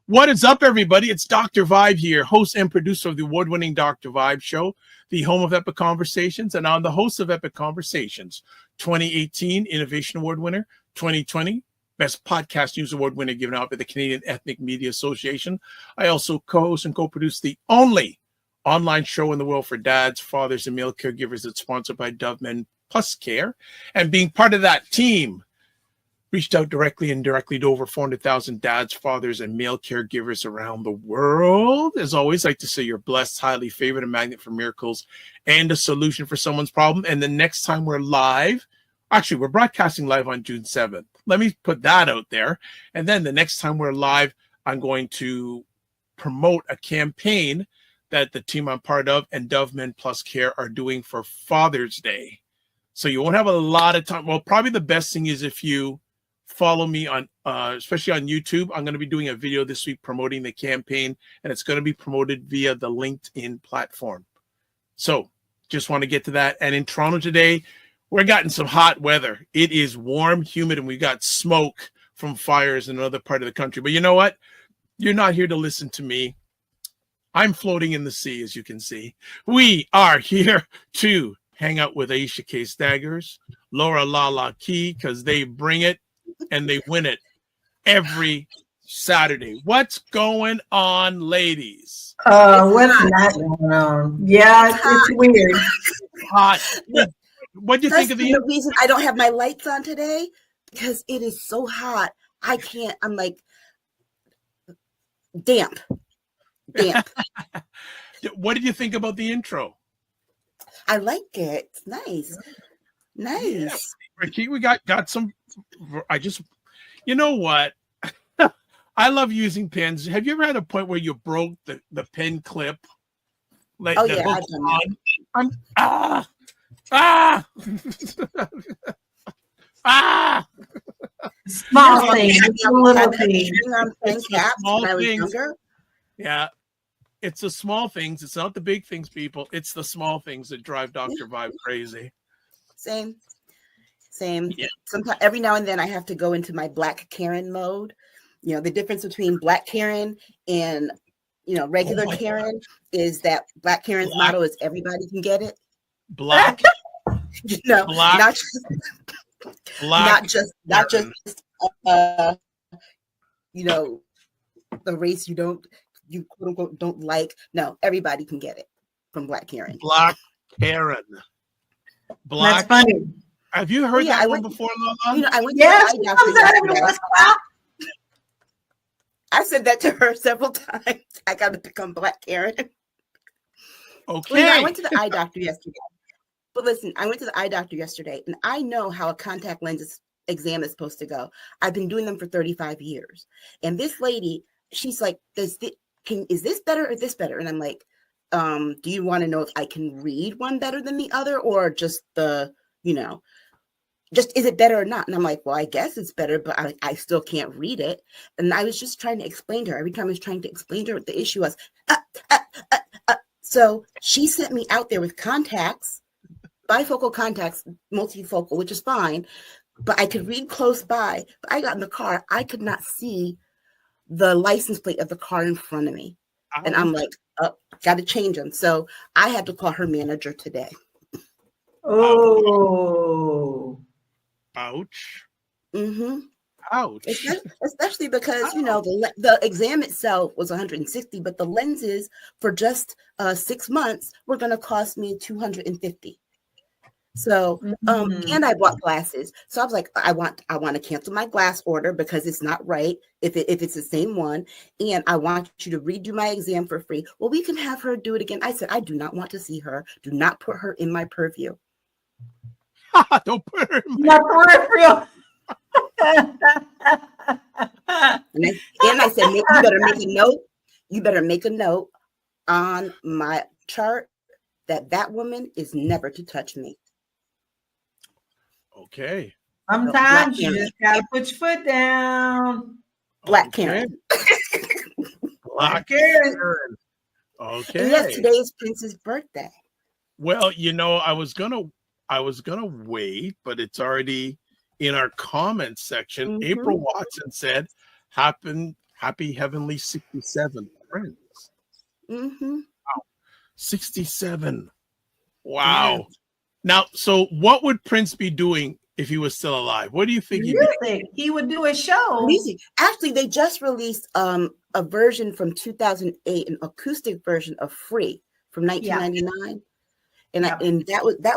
What is up, everybody? It's Dr. Vibe here, host and producer of the award-winning Dr. Vibe Show, the home of Epic Conversations, and I'm the host of Epic Conversations, 2018 Innovation Award winner, 2020 Best Podcast News Award winner given out by the Canadian Ethnic Media Association. I also co-host and co-produce the only online show in the world for dads, fathers, and male caregivers that's sponsored by Dove Men Plus Care. And being part of that team, reached out directly and indirectly to over 400,000 dads, fathers, and male caregivers around the world. As always, I like to say you're blessed, highly favored, a magnet for miracles, and a solution for someone's problem. And the next time we're live, actually, we're broadcasting live on June 7th. Let me put that out there. And then the next time we're live, I'm going to promote a campaign that the team I'm part of and Dove Men Plus Care are doing for Father's Day. So you won't have a lot of time. Well, probably the best thing is if you follow me on, especially on YouTube. I'm going to be doing a video this week promoting the campaign, and it's going to be promoted via the LinkedIn platform. So just want to get to that. And in Toronto today, we're getting some hot weather. It is warm, humid, and we got smoke from fires in another part of the country. But you know what? You're not here to listen to me. I'm floating in the sea, as you can see. We are here to hang out with Aisha K. Staggers, Laura Lala Key, because they bring it and they win it every Saturday. What's going on, ladies? What's not going on? Yeah, it's weird. Hot. What do you think of the reason I don't have my lights on today? Because it is so hot. I can't. I'm like damp. What did you think about the intro? I like it. It's nice. Yeah. Ricky, we got some. You know what? I love using pens. Have you ever had a point where you broke the pen clip? Like I've done that. Small things, little things. Yeah, it's the small things. It's not the big things, people. It's the small things that drive Dr. Vibe crazy. Same. Yeah. Sometimes, every now and then, I have to go into my Black Karen mode. You know, the difference between Black Karen and regular Karen is that Black Karen's motto is everybody can get it. Black. Not just the race you quote unquote don't like. No, everybody can get it from Black Karen. Black Karen. That's funny. Have you heard that one before, Lala? I went to the eye doctor yesterday. I said that to her several times. I got to become Black Karen. Okay. I went to the eye doctor yesterday. But listen, I went to the eye doctor yesterday, and I know how a contact lens exam is supposed to go. I've been doing them for 35 years. And this lady, she's like, is this better or this better? And I'm like, do you want to know if I can read one better than the other, or just just is it better or not? And I'm like, well, I guess it's better, but I still can't read it. And I was just trying to explain to her. Every time I was trying to explain to her what the issue was. So she sent me out there with contacts, bifocal contacts, multifocal, which is fine, but I could read close by. But I got in the car. I could not see the license plate of the car in front of me. And I'm like, got to change them. So I had to call her manager today. Oh. Ouch. Mm-hmm. Ouch. Especially because, the exam itself was 160, but the lenses for just 6 months were going to cost me $250. So, and I bought glasses. So I was like, I want to cancel my glass order because it's not right if it's the same one. And I want you to redo my exam for free. Well, we can have her do it again. I said, I do not want to see her. Do not put her in my purview. Don't put her in my peripheral. And I said, you better make a note. You better make a note on my chart that woman is never to touch me. Okay. Sometimes you just gotta put your foot down. Black Karen. Black Karen. Okay. And yes, today is Prince's birthday. Well, I was gonna wait, but it's already in our comments section. April Watson said, Happy Heavenly 67, Prince. Mm-hmm. 67. Wow. Now, so what would Prince be doing if he was still alive? What do you think he'd be? Music. He would do a show. Music. Actually, they just released a version from 2008, an acoustic version of "Free" from 1999, and that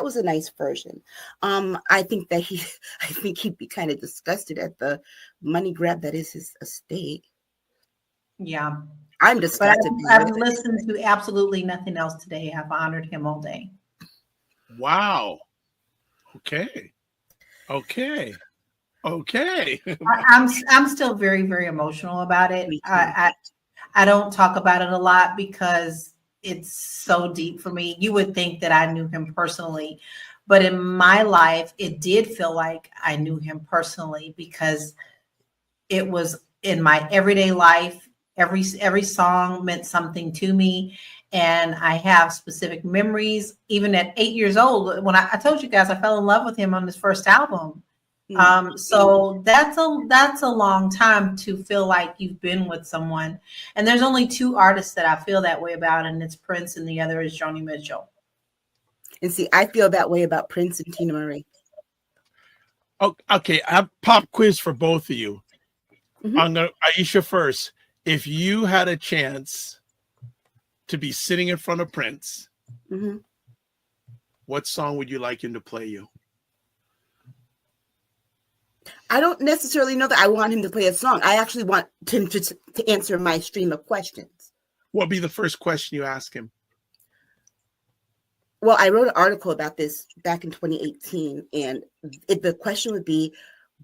was a nice version. I think he'd be kind of disgusted at the money grab that is his estate. Yeah, I'm disgusted. But I've listened to absolutely nothing else today. I've honored him all day. Wow. Okay. I'm still very, very emotional about it. I don't talk about it a lot because it's so deep for me. You would think that I knew him personally, but in my life, it did feel like I knew him personally because it was in my everyday life. Every song meant something to me. And I have specific memories, even at 8 years old, when I told you guys I fell in love with him on his first album. So that's a long time to feel like you've been with someone. And there's only two artists that I feel that way about, and it's Prince and the other is Joni Mitchell. And see, I feel that way about Prince and Tina Marie. Oh, okay, I have pop quiz for both of you. Mm-hmm. I'm gonna Aisha first. If you had a chance to be sitting in front of Prince, mm-hmm. what song would you like him to play you? I don't necessarily know that I want him to play a song. I actually want him to answer my stream of questions. What would be the first question you ask him? Well, I wrote an article about this back in 2018, and the question would be,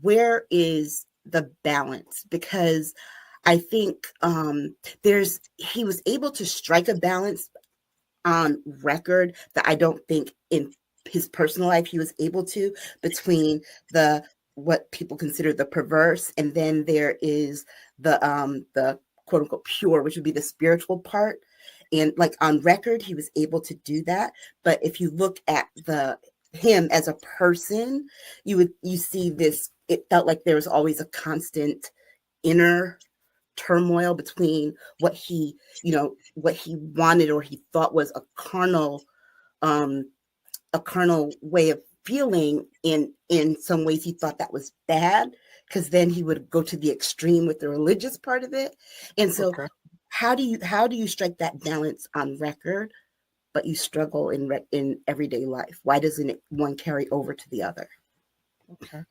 where is the balance? Because I think he was able to strike a balance on record that I don't think in his personal life he was able to, between what people consider the perverse, and then there is the quote unquote pure, which would be the spiritual part. And like on record, he was able to do that. But if you look at him as a person, you see this. It felt like there was always a constant inner turmoil between what he wanted or he thought was a carnal way of feeling. In some ways he thought that was bad, because then he would go to the extreme with the religious part of it. And so how do you strike that balance on record, but you struggle in everyday life? Why doesn't one carry over to the other? Okay.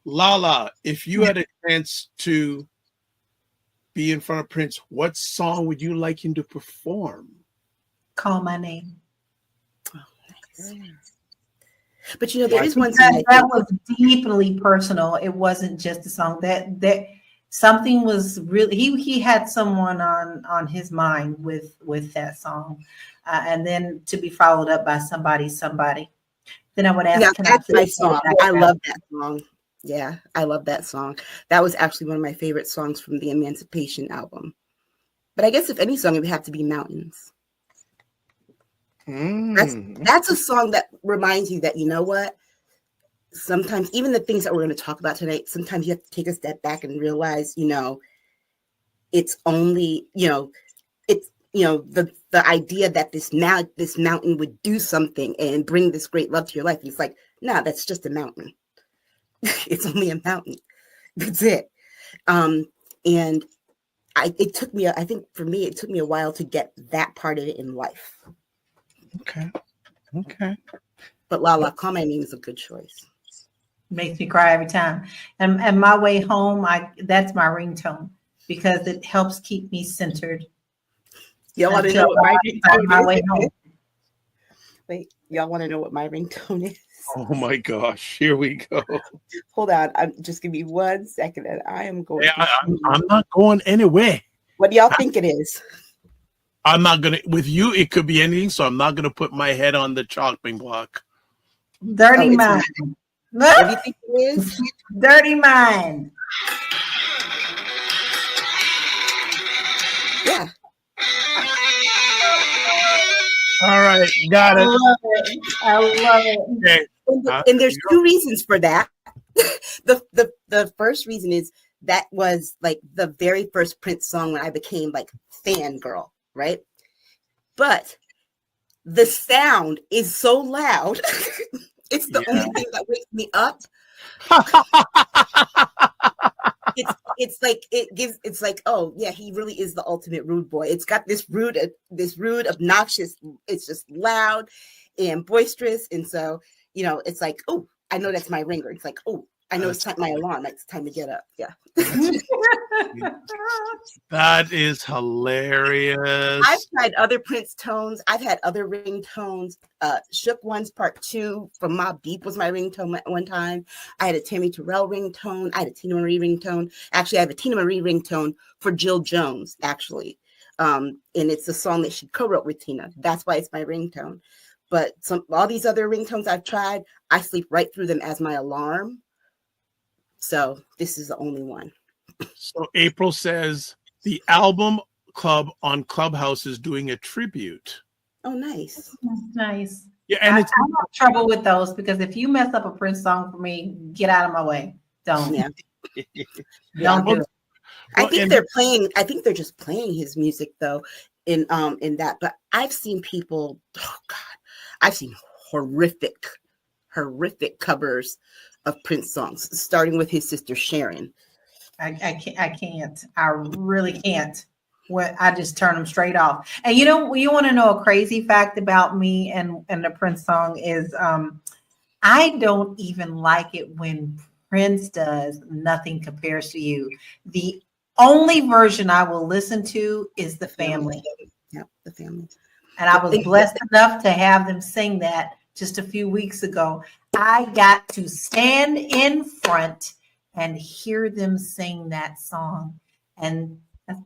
Lala, if you had a chance to be in front of Prince, what song would you like him to perform? Call My Name. Oh, nice. But there is one that was deeply personal. It wasn't just a song that something was really, he had someone on his mind with that song, and then to be followed up by somebody. Then I would ask, that's my song. I love that song. Yeah, I love that song. That was actually one of my favorite songs from the Emancipation album. But I guess if any song, it would have to be Mountains. That's a song that reminds you that, you know what? Sometimes even the things that we're going to talk about tonight, sometimes you have to take a step back and realize, it's only, it's, the idea that this mountain would do something and bring this great love to your life. And it's like, no, that's just a mountain. It's only a mountain. That's it. And it took me, I think for me, it took me a while to get that part of it in life. Okay. But Lala, Call My Name is a good choice. Makes me cry every time. And my way home, that's my ringtone, because it helps keep me centered. Y'all want to know what my ringtone is? Home. Wait, y'all want to know what my ringtone is? Oh my gosh, here we go. Hold on, just give me 1 second, and I am going. I'm not going anywhere. What do y'all think it is? I'm not gonna. With you, it could be anything. So I'm not gonna put my head on the chopping block. Dirty Mind. What do you think it is? Dirty Mind. Yeah. All right, got it. I love it. Okay. And there's two reasons for that. The first reason is that was like the very first Prince song when I became like fangirl, right? But the sound is so loud. It's the only thing that wakes me up. It's like, oh yeah, he really is the ultimate rude boy. It's got this rude, obnoxious, it's just loud and boisterous. And so, it's like, oh, I know that's my ringer. It's like, oh, I know it's time, my alarm. It's time to get up. Yeah. That is hilarious. I've tried other Prince tones. I've had other ringtones. Shook One's Part 2 from Mobb Deep was my ringtone at one time. I had a Tammy Terrell ringtone. I had a Tina Marie ringtone. Actually, I have a Tina Marie ringtone for Jill Jones, actually. And it's a song that she co-wrote with Tina. That's why it's my ringtone. But all these other ringtones I've tried, I sleep right through them as my alarm. So this is the only one. So April says the album club on Clubhouse is doing a tribute. Oh, nice. Nice. Yeah, and I have trouble with those because if you mess up a Prince song for me, get out of my way. Don't. Yeah. Don't do it. I think they're playing. I think they're just playing his music though. In that, but I've seen people. Oh God, I've seen horrific covers of Prince songs, starting with his sister Sharon. I can't. I really can't. I just turn them straight off. And you want to know a crazy fact about me and the Prince song is I don't even like it when Prince does Nothing Compares to You. The only version I will listen to is The Family. Yep, The Family. And I was blessed enough to have them sing that just a few weeks ago. I got to stand in front and hear them sing that song. And that's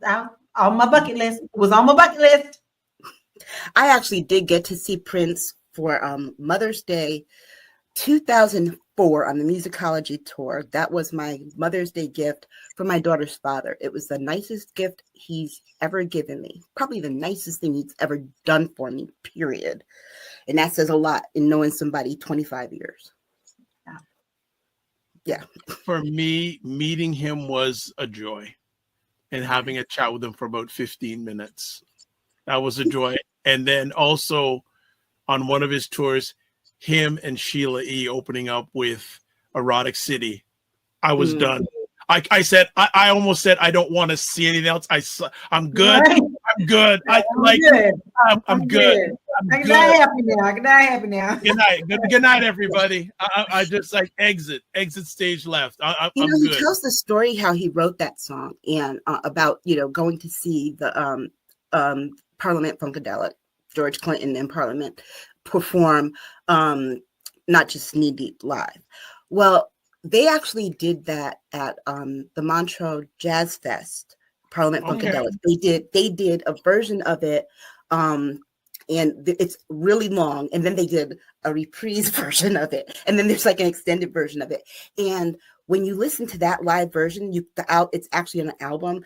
on my bucket list. It was on my bucket list. I actually did get to see Prince for Mother's Day 2004 on the Musicology tour. That was my Mother's Day gift for my daughter's father. It was the nicest gift he's ever given me. Probably the nicest thing he's ever done for me, period. And that says a lot in knowing somebody 25 years. Yeah. For me, meeting him was a joy, and having a chat with him for about 15 minutes. That was a joy. And then also on one of his tours, him and Sheila E. opening up with Erotic City. I was done. I said, I almost said, I don't want to see anything else. I'm good. Right. I'm good. I'm good. I can die happy now. I can die happy now. Good night. Good night, everybody. I just like exit stage left. I'm he good. tells the story how he wrote that song and about, going to see the Parliament Funkadelic, George Clinton in Parliament perform Not Just Knee Deep live. Well, they actually did that at the Montreux Jazz Fest, Parliament Funkadelic. They did a version of it, and it's really long. And then they did a reprise version of it, and then there's like an extended version of it. And when you listen to that live version, it's actually on an album.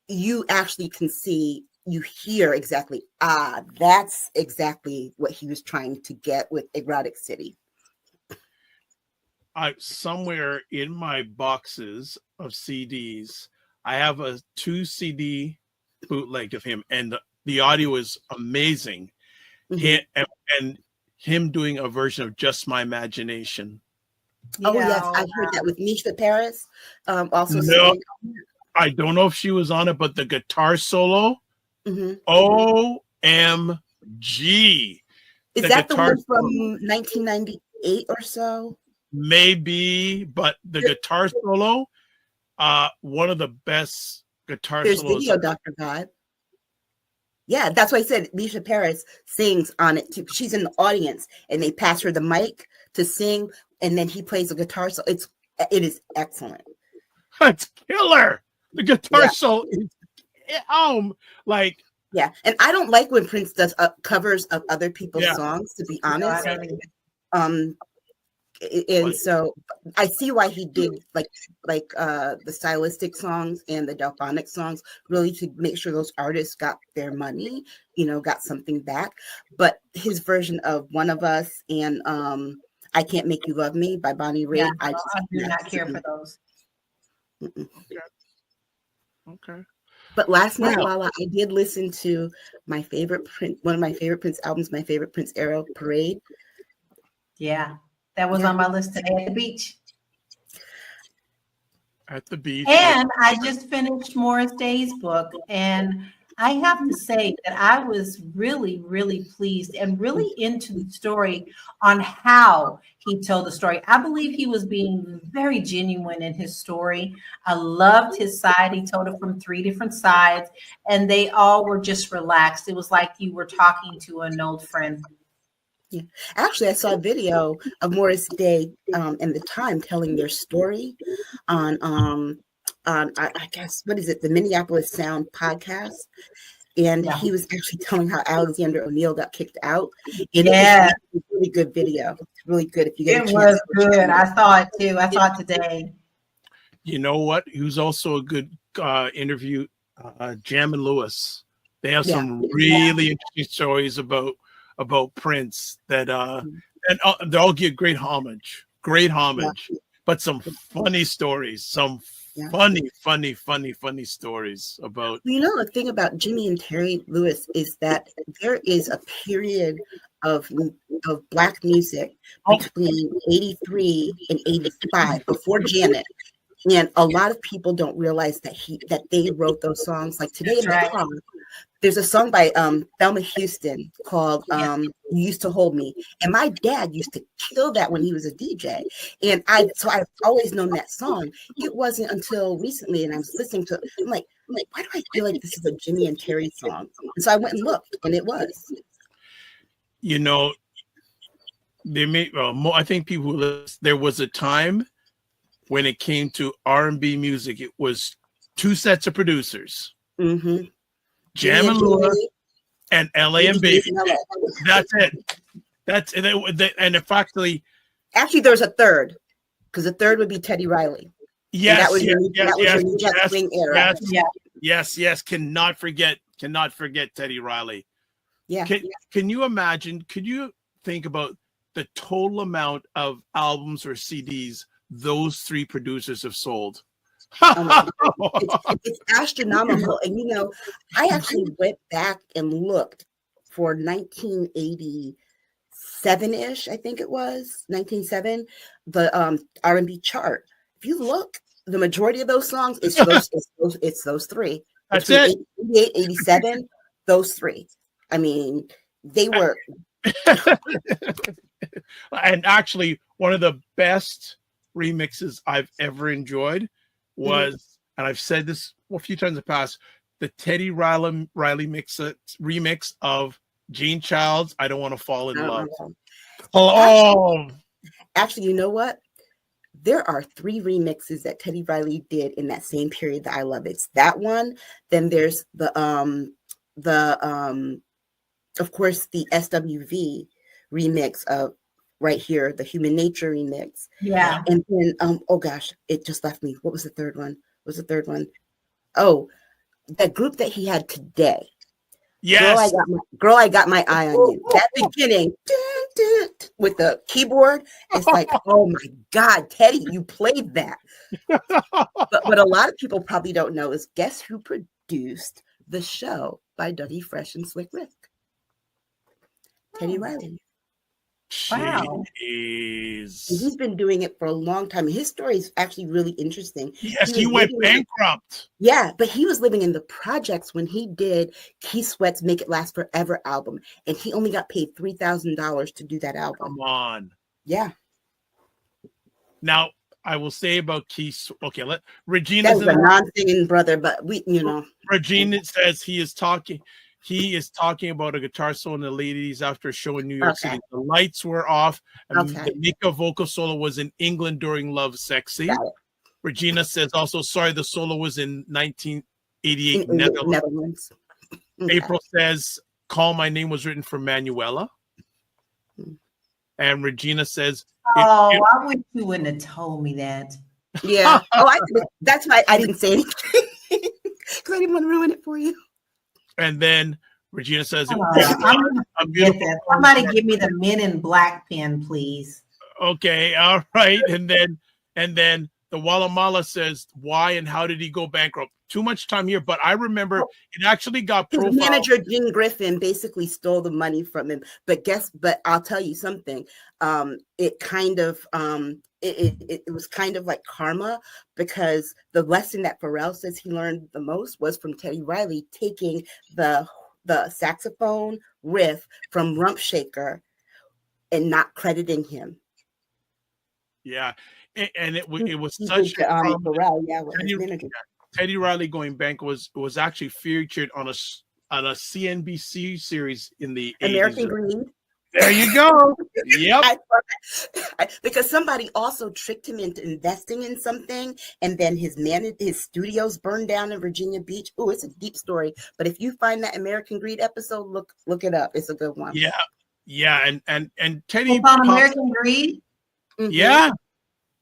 You actually can see, you hear exactly. That's exactly what he was trying to get with Erotic City. Somewhere in my boxes of CDs, I have a 2 CD bootleg of him, and the audio is amazing. And him doing a version of Just My Imagination. Oh yes, I've heard that with Misha Paris. Also, no, I don't know if she was on it, but the guitar solo, OMG! Is that the one from 1998 or so? Maybe, but the guitar solo, one of the best guitar solos. There's video, Dr. Vibe. Yeah, that's why I said Misha Paris sings on it too. She's in the audience, and they pass her the mic to sing, and then he plays the guitar. So it is excellent. It's killer. The guitar solo is yeah. And I don't like when Prince does covers of other people's songs, to be honest. And so I see why he did like the stylistic songs and the Delphonic songs, really to make sure those artists got their money, got something back. But his version of One of Us and I Can't Make You Love Me by Bonnie Raitt, I do not care for those. Okay. But last night, Lala, I did listen to one of my favorite Prince albums, my favorite Prince era, Parade. Yeah, that was on my list today at the beach. At the beach. And I just finished Morris Day's book, and I have to say that I was really, really pleased and really into the story on how he told the story. I believe he was being very genuine in his story. I loved his side. He told it from 3 different sides, and they all were just relaxed. It was like you were talking to an old friend. Yeah. Actually, I saw a video of Morris Day and the Time telling their story on I guess, what is it, the Minneapolis Sound podcast. And he was actually telling how Alexander O'Neill got kicked out. And it was a really good video. It's really good if you get a chance. It was good. I saw it too. I saw it today. You know what? He was also a good interview. Jam and Lewis. They have some really interesting stories about Prince that and they all give great homage, but some funny stories, some funny stories about. You know, the thing about Jimmy and Terry Lewis is that there is a period of Black music between 83 and 85 before Janet. And a lot of people don't realize that they wrote those songs. Like today in the car, there's a song by Thelma Houston called You Used to Hold Me. And my dad used to kill that when he was a DJ. And so I've always known that song. It wasn't until recently, and I was listening to it, I'm like, why do I feel like this is a Jimmy and Terry song? And so I went and looked, and it was. You know, I think there was a time when it came to R&B music, it was 2 sets of producers. Mm-hmm. Jam and Lewis and LA and Baby. That's it. That's it. And if actually there's a third, because the third would be Teddy Riley. Yes, that was your swing era. Yes. Cannot forget Teddy Riley. Yeah. Can you imagine? Could you think about the total amount of albums or CDs those 3 producers have sold? It's astronomical. And you know, I actually went back and looked for 1987-ish, I think it was 1987, the R&B chart. If you look, the majority of those songs it's those 3. That's it. 88, 87, those 3. I mean, they were. And actually, one of the best remixes I've ever enjoyed was, and I've said this a few times in the past, the Teddy Riley remix of Gene Child's "I Don't Want to Fall in Love." Actually, you know what? There are 3 remixes that Teddy Riley did in that same period that I love. It's that one. Then there's the of course the SWV remix of Right Here, the Human Nature remix. Yeah. And then oh gosh, it just left me. What was the third one? Oh, that group that he had today. Yes. Girl, I got my eye on you. That beginning with the keyboard, it's like, oh my God, Teddy, you played that. But what a lot of people probably don't know is, guess who produced The Show by Dougie Fresh and Slick Rick? Teddy Riley. Wow. He's been doing it for a long time. His story is actually really interesting. Yes, he went bankrupt. Yeah, but he was living in the projects when he did Keith Sweat's Make It Last Forever album, and he only got paid $3,000 to do that album. Come on. Yeah. Now, I will say about Keith. Okay, Regina's a non-singing brother, but Regina says he is talking about a guitar solo in the ladies after a show in New York City. The lights were off, and the Mika vocal solo was in England during Love Sexy. Regina says also, sorry, the solo was in 1988 Netherlands. Okay. April says, Call My Name was written for Manuela. And Regina says, I wish you wouldn't have told me that. Yeah. That's why I didn't say anything, because I didn't want to ruin it for you. And then Regina says, somebody give me the Men in Black pen, please. Okay, all right. And then the Walamala says, why and how did he go bankrupt? Too much time here, but I remember it actually got his profiled. manager Jim Griffin basically stole the money from him. But I'll tell you something. It kind of it was kind of like karma, because the lesson that Pharrell says he learned the most was from Teddy Riley taking the saxophone riff from Rump Shaker and not crediting him. Yeah, and it was He such did a to, Pharrell, with his manager. Teddy Riley going bank was actually featured on a CNBC series in the American 80s. Greed. There you go. Yep. Because somebody also tricked him into investing in something, and then his studios burned down in Virginia Beach. Oh, it's a deep story. But if you find that American Greed episode, look it up. It's a good one. Yeah, and Teddy on American Greed. Mm-hmm. Yeah.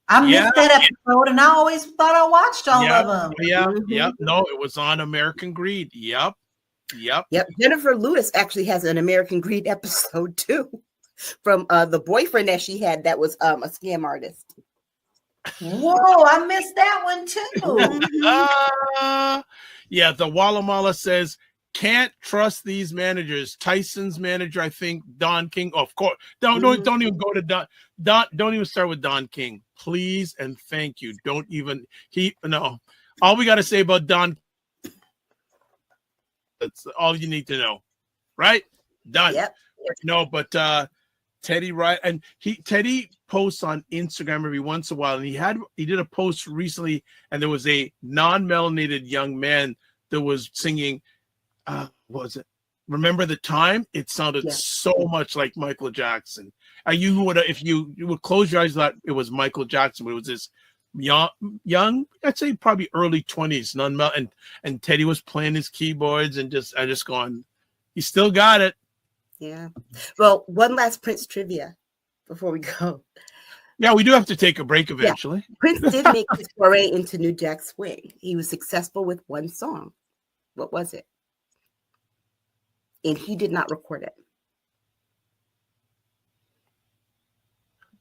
I missed that episode, and I always thought I watched all of them. Yeah, Mm-hmm. Yep. No, it was on American Greed. Yep. Jennifer Lewis actually has an American Greed episode too, from the boyfriend that she had that was a scam artist. Whoa, I missed that one too. Yeah, the Walamala says, can't trust these managers. Tyson's manager, I think, Don King. Of course, don't even go to Don. Don't even start with Don King, please and thank you. Don't even all we got to say about Don. That's all you need to know, right? Done. Yep. No, but Teddy, right? And Teddy posts on Instagram every once in a while, and he did a post recently, and there was a non-melanated young man that was singing. What was it? Remember the Time? It sounded so much like Michael Jackson. You would, if you would close your eyes, thought it was Michael Jackson, but it was this young, I'd say probably early 20s, and Teddy was playing his keyboards and I just going, he still got it. Yeah. Well, one last Prince trivia before we go. Yeah, we do have to take a break eventually. Yeah. Prince did make his foray into New Jack Swing. He was successful with one song. What was it? And he did not record it.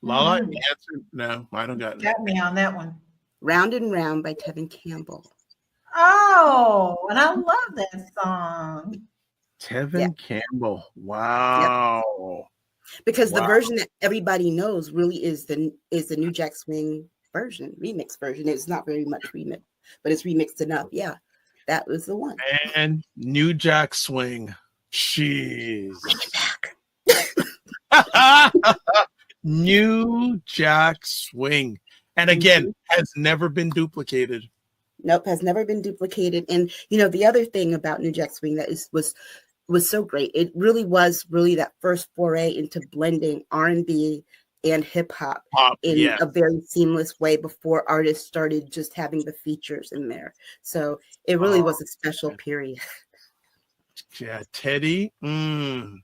Lala, answer? No, I don't got it. Got me on that one. Round and Round by Tevin Campbell. Oh, and I love that song. Tevin Campbell. Wow. Yep. Because the version that everybody knows really is the New Jack Swing version, remix version. It's not very much remix, but it's remixed enough. Yeah, that was the one. And New Jack Swing. Jeez. New Jack Swing. And again, has never been duplicated. Nope, has never been duplicated. And the other thing about New Jack Swing that was so great, it really was that first foray into blending R&B and hip hop in a very seamless way before artists started just having the features in there. So it really was a special period. Yeah, Teddy. We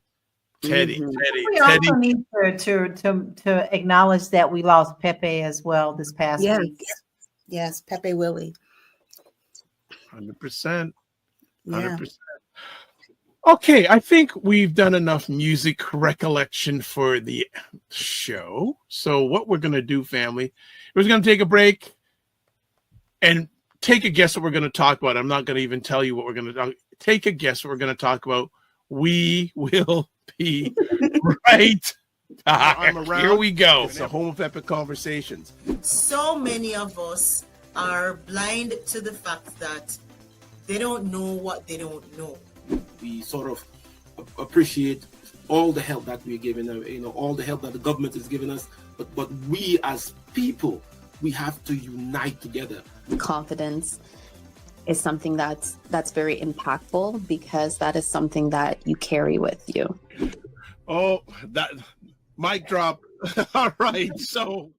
also need to acknowledge that we lost Pepe as well this past week. Yes, Pepe Willie. 100%. 100%. Okay, I think we've done enough music recollection for the show. So what we're going to do, family, we're going to take a break and take a guess what we're going to talk about. I'm not going to even tell you what we're going to talk. Take a guess what we're going to talk about. We will be right back. Here we go. It's the home of epic conversations. So many of us are blind to the fact that they don't know what they don't know. We sort of appreciate all the help that we're given, all the help that the government is giving us. But we as people, we have to unite together. Confidence is something that's very impactful, because that is something that you carry with you. Oh, that mic drop. All right. So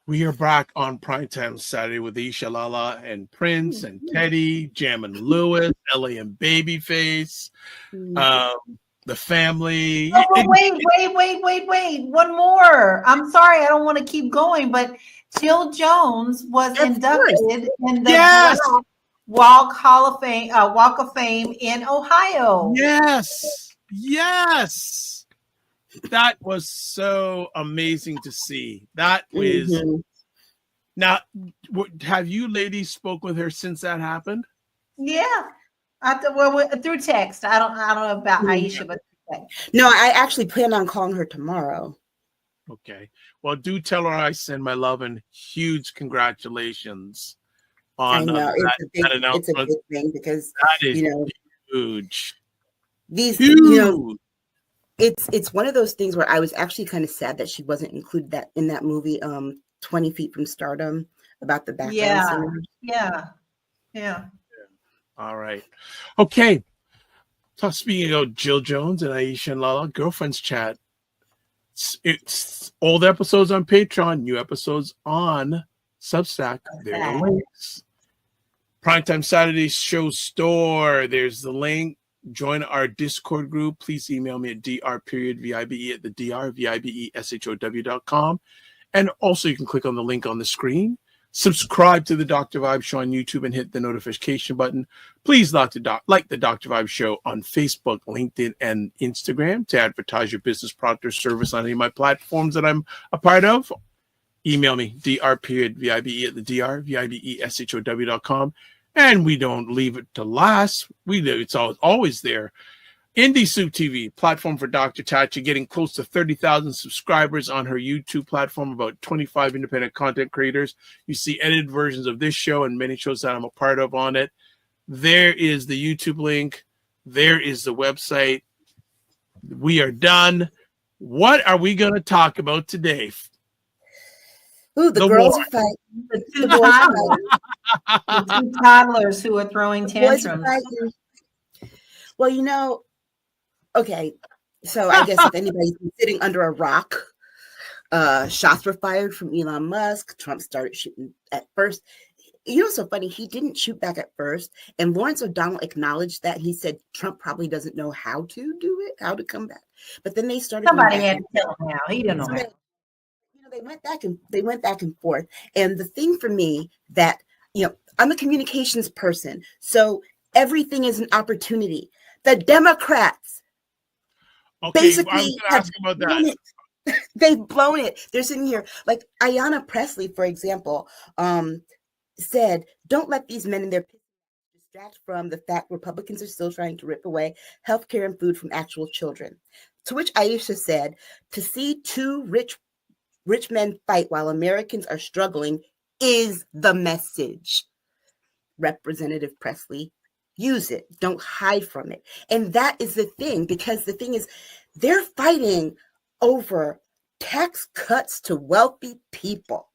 we are back on Primetime Saturday with Aisha, Lala, and Prince, and Teddy, Jam and Lewis, LA and Babyface, the family. Oh, wait. One more. I'm sorry, I don't want to keep going, but Jill Jones was inducted in the Walk of Fame in Ohio. Yes. That was so amazing to see. That was Mhm. now. Have you ladies spoke with her since that happened? Yeah. Through text. I don't know about Aisha, but through text. No, I actually plan on calling her tomorrow. Okay. Well, do tell her I send my love and huge congratulations I on know that it's a announcement. big thing because That is you know huge. these Huge. it's one of those things where I was actually kind of sad that she wasn't included that in that movie 20 Feet from Stardom about the background Yeah. singers. Yeah. All right. Okay. So speaking of Jill Jones and Aisha and Lala, girlfriends chat. It's old episodes on Patreon, new episodes on Substack. There are the links. Primetime Saturday show store. There's the link. Join our Discord group. Please email me at dr.vibe at the drvibeshow.com. And also you can click on the link on the screen. Subscribe to the Dr. Vibe Show on YouTube and hit the notification button. Please like the Dr. Vibe Show on Facebook, LinkedIn, and Instagram to advertise your business, product, or service on any of my platforms that I'm a part of. Email me, dr.vibe at the drvibeshow.com. And we don't leave it to last. We do. It's always there. Indie Soup TV, platform for Dr. Tachi, getting close to 30,000 subscribers on her YouTube platform, about 25 independent content creators. You see edited versions of this show and many shows that I'm a part of on it. There is the YouTube link. There is the website. We are done. What are we going to talk about today? Ooh, the girls are fighting. The two The boys are fighting. the two toddlers who are throwing The boys are tantrums. fighting. Well, okay. So I guess if anybody's been sitting under a rock, shots were fired from Elon Musk. Trump started shooting at first. You know, so funny. He didn't shoot back at first. And Lawrence O'Donnell acknowledged that. He said Trump probably doesn't know how to do it, how to come back. But then they started. Somebody had to tell him how. He didn't know how. They went back and forth. And the thing for me that, I'm a communications person. So everything is an opportunity. The Democrats basically have blown it. They've blown it. They're sitting here like Ayanna Pressley, for example, said, "Don't let these men in their distract from the fact Republicans are still trying to rip away healthcare and food from actual children." To which Aisha said, "To see two rich men fight while Americans are struggling is the message." Representative Pressley, use it. Don't hide from it. And that is the thing, because the thing is, they're fighting over tax cuts to wealthy people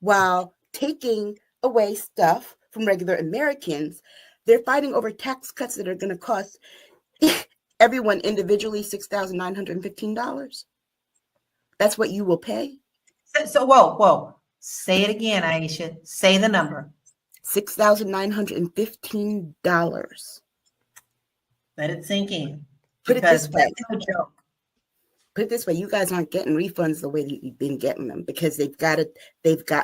while taking away stuff from regular Americans. They're fighting over tax cuts that are going to cost everyone individually $6,915. That's what you will pay? So whoa. Say it again, Aisha. Say the number. $6,915. Let it sink in. Put it this way. That's no joke. Put it this way, you guys aren't getting refunds the way that you've been getting them, because they've got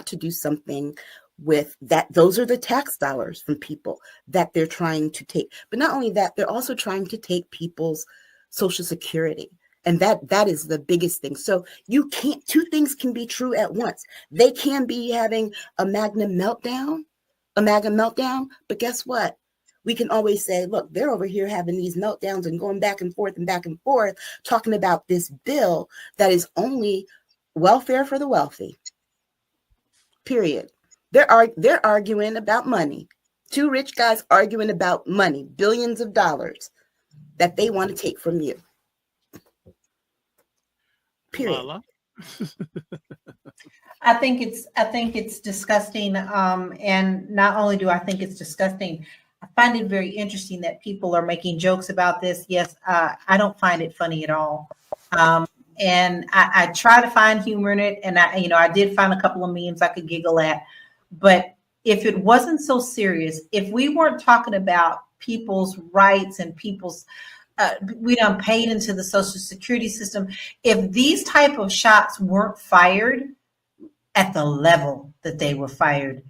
to do something with that. Those are the tax dollars from people that they're trying to take. But not only that, they're also trying to take people's Social Security. And that is the biggest thing. So you can't, two things can be true at once. They can be having a MAGA meltdown, but guess what? We can always say, look, they're over here having these meltdowns and going back and forth, talking about this bill that is only welfare for the wealthy. Period. They're arguing about money. Two rich guys arguing about money, billions of dollars that they want to take from you. Period. I think it's disgusting. And not only do I think it's disgusting, I find it very interesting that people are making jokes about this. Yes, I don't find it funny at all. And I try to find humor in it. And I did find a couple of memes I could giggle at. But if it wasn't so serious, if we weren't talking about people's rights and people's we done paid into the Social Security system. If these type of shots weren't fired at the level that they were fired,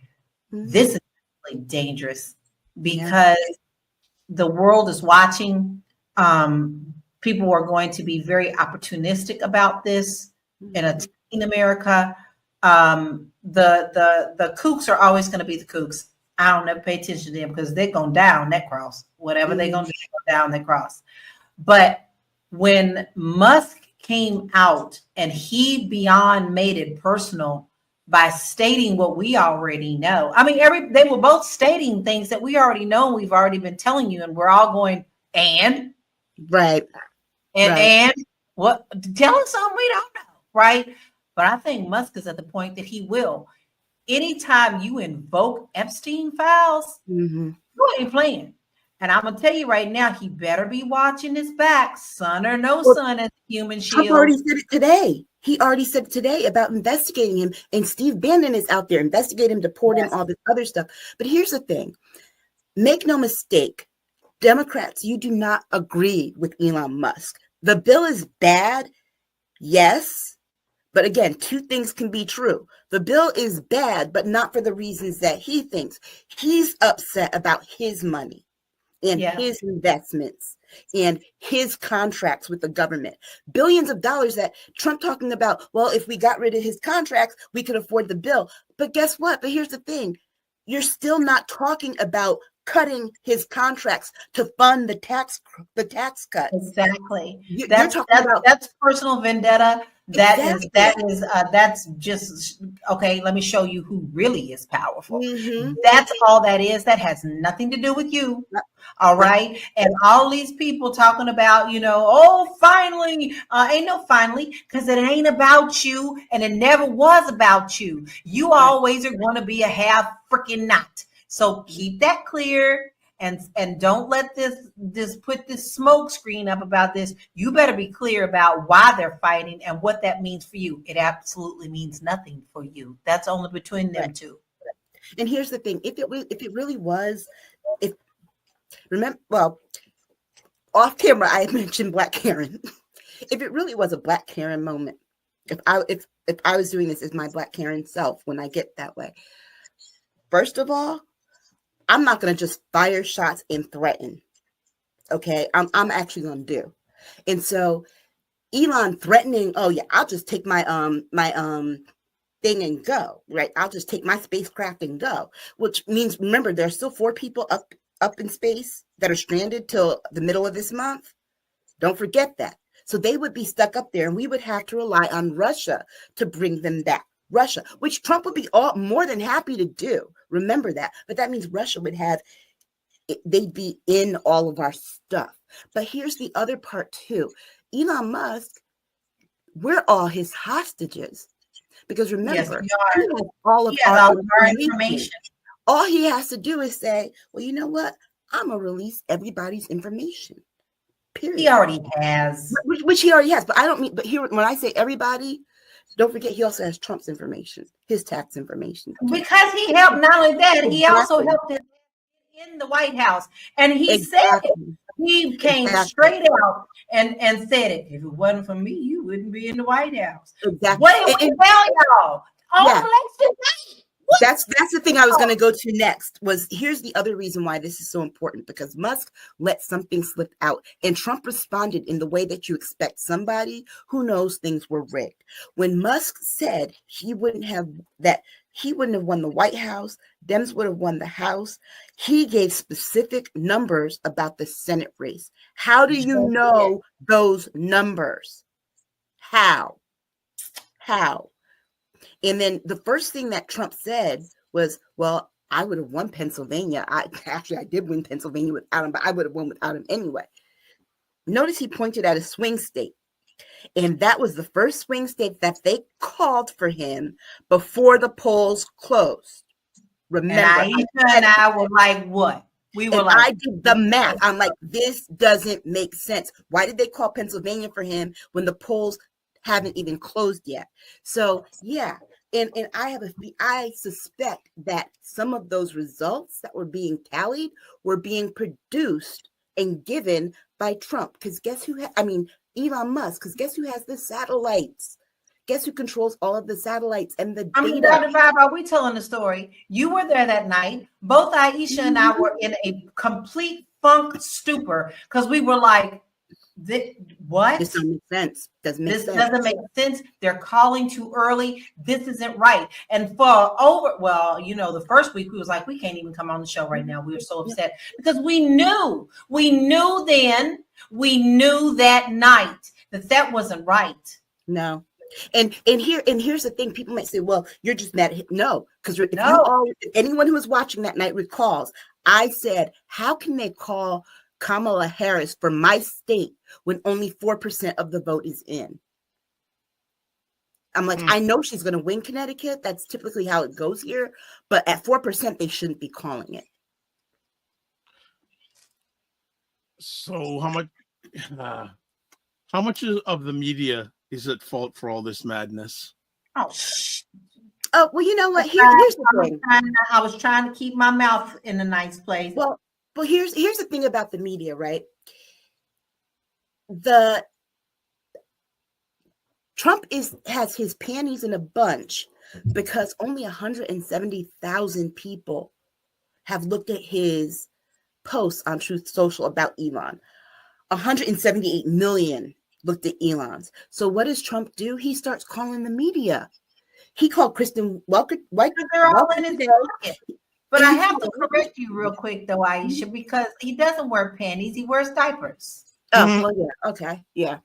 this is really dangerous, because the world is watching. people are going to be very opportunistic about this in attacking America. The kooks are always going to be the kooks. I don't ever pay attention to them because they're going down that cross. Whatever they're going to do, they go down that cross. But when Musk came out and he beyond made it personal by stating what we already know. I mean, they were both stating things that we already know. We've already been telling you, and we're all going, and right. And what, tell us something we don't know, right? But I think Musk is at the point that he will. Anytime you invoke Epstein files, you ain't playing. And I'm gonna tell you right now, he better be watching his back, son or no son, as a human shield. Trump already said it today. He already said today about investigating him, and Steve Bannon is out there investigating him, deport him, all this other stuff. But here's the thing: make no mistake, Democrats, you do not agree with Elon Musk. The bill is bad, yes, but again, two things can be true. The bill is bad, but not for the reasons that he thinks. He's upset about his money and his investments and his contracts with the government. Billions of dollars that Trump talking about, well, if we got rid of his contracts, we could afford the bill. But guess what? But here's the thing. You're still not talking about cutting his contracts to fund the tax cut. Exactly. That's personal vendetta. That's just okay. Let me show you who really is powerful. That's all that is. That has nothing to do with you. All right. And all these people talking about, oh, finally, ain't no finally, because it ain't about you, and it never was about you. You always are going to be a half freaking not. So keep that clear. And don't let this put this smoke screen up about this. You better be clear about why they're fighting and what that means for you. It absolutely means nothing for you. That's only between them two. And here's the thing: if it really was, off camera I mentioned Black Karen. If it really was a Black Karen moment, if I was doing this as my Black Karen self when I get that way, first of all, I'm not going to just fire shots and threaten. Okay. I'm actually going to do. And so Elon threatening, oh yeah, I'll just take my thing and go, right? I'll just take my spacecraft and go, which means, remember, there are still 4 people up in space that are stranded till the middle of this month. Don't forget that. So they would be stuck up there, and we would have to rely on Russia to bring them back. Russia, which Trump would be more than happy to do. Remember that. But that means Russia they'd be in all of our stuff. But here's the other part too. Elon Musk, we're all his hostages. Because remember, he has all of our information. All he has to do is say, well, you know what? I'm going to release everybody's information. Period. He already has. Which he already has. But I don't mean, but here, when I say everybody, don't forget, he also has Trump's information, his tax information. Because he helped, not only that, he also helped in the White House. And he said it. He came straight out and said it. If it wasn't for me, you wouldn't be in the White House. Exactly. What did we tell y'all? That's the thing I was going to go to next. Here's the other reason why this is so important, because Musk let something slip out, and Trump responded in the way that you expect somebody who knows things were rigged. When Musk said he wouldn't have won the White House, Dems would have won the House, he gave specific numbers about the Senate race. How do you know those numbers? How? And then the first thing that Trump said was, well, I would have won Pennsylvania. I did win Pennsylvania without him, but I would have won without him anyway. Notice he pointed at a swing state. And that was the first swing state that they called for him before the polls closed. Remember, and Aisha and I were like, what? I did the math. I'm like, this doesn't make sense. Why did they call Pennsylvania for him when the polls haven't even closed yet? So yeah. And I suspect that some of those results that were being tallied were being produced and given by Trump. Because guess who? Elon Musk. Because guess who has the satellites? Guess who controls all of the satellites and the data? Dr. Vibe, are we telling the story? You were there that night. Both Aisha and I were in a complete funk stupor because we were like, What? This doesn't make sense. Doesn't make This sense. doesn't make sense. They're calling too early. This isn't right. And the first week we was like, we can't even come on the show right now. We were so upset because we knew that night that wasn't right. No. And here's the thing. People might say, well, you're just mad at him. No, because if anyone who was watching that night recalls, I said, how can they call Kamala Harris for my state when only 4% of the vote is in? I'm like, I know she's going to win Connecticut. That's typically how it goes here. But at 4%, they shouldn't be calling it. So how much of the media is at fault for all this madness? Oh, well, you know what? Here's the thing. I was trying to keep my mouth in a nice place. Well, here's the thing about the media, right? Trump has his panties in a bunch because only 170,000 people have looked at his posts on Truth Social about Elon. 178 million looked at Elon's. So what does Trump do? He starts calling the media. He called Kristen Welker. They're all in his pocket. But I have to correct you real quick, though, Aisha, because he doesn't wear panties. He wears diapers. Oh, well, yeah. Okay. Yeah.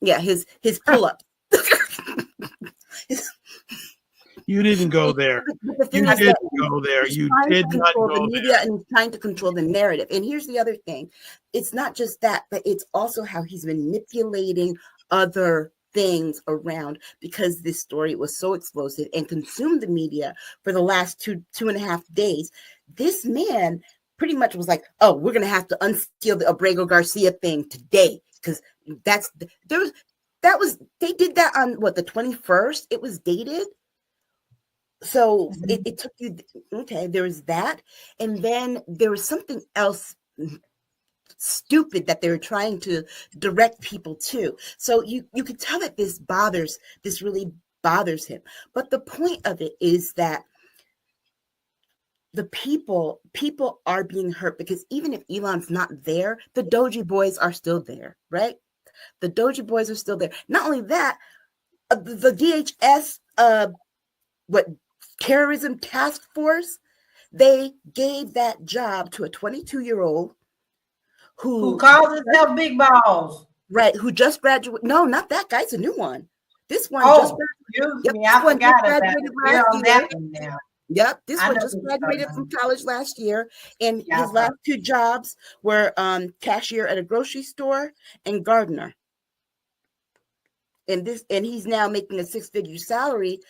Yeah. His pull-up. You didn't go there. You didn't go there. You did not go there. Media and trying to control the narrative. And here's the other thing. It's not just that, but it's also how he's manipulating other things around, because this story was so explosive and consumed the media for the last two and a half days. This man pretty much was like, oh, we're going to have to unseal the Abrego Garcia thing today, because they did that on the 21st. It was dated. So it took you, okay, there was that. And then there was something else stupid that they were trying to direct people to. So you could tell that this really bothers him. But the point of it is that the people are being hurt, because even if Elon's not there, the Doji boys are still there, right? The Doji boys are still there. Not only that, the DHS, terrorism task force, they gave that job to a 22-year-old who calls himself Big Balls. Right, who just graduated. No, not that guy. It's a new one. This one just graduated. I forgot that one now. Yep, this one just graduated from college last year, and his last two jobs were cashier at a grocery store and gardener. And he's now making a 6-figure salary,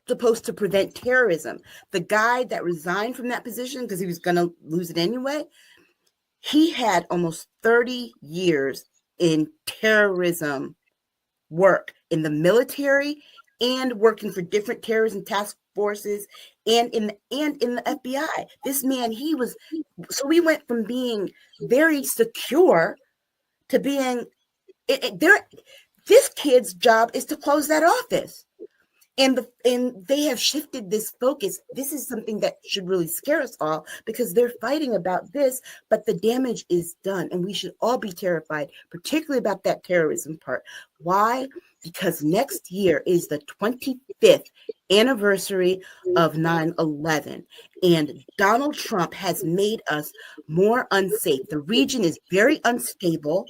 supposed to prevent terrorism. The guy that resigned from that position because he was going to lose it anyway, he had almost 30 years in terrorism work in the military and working for different terrorism task forces and in the FBI. This man, so we went from being very secure to being this kid's job is to close that office. And they have shifted this focus. This is something that should really scare us all, because they're fighting about this, but the damage is done. And we should all be terrified, particularly about that terrorism part. Why? Because next year is the 25th anniversary of 9/11. And Donald Trump has made us more unsafe. The region is very unstable.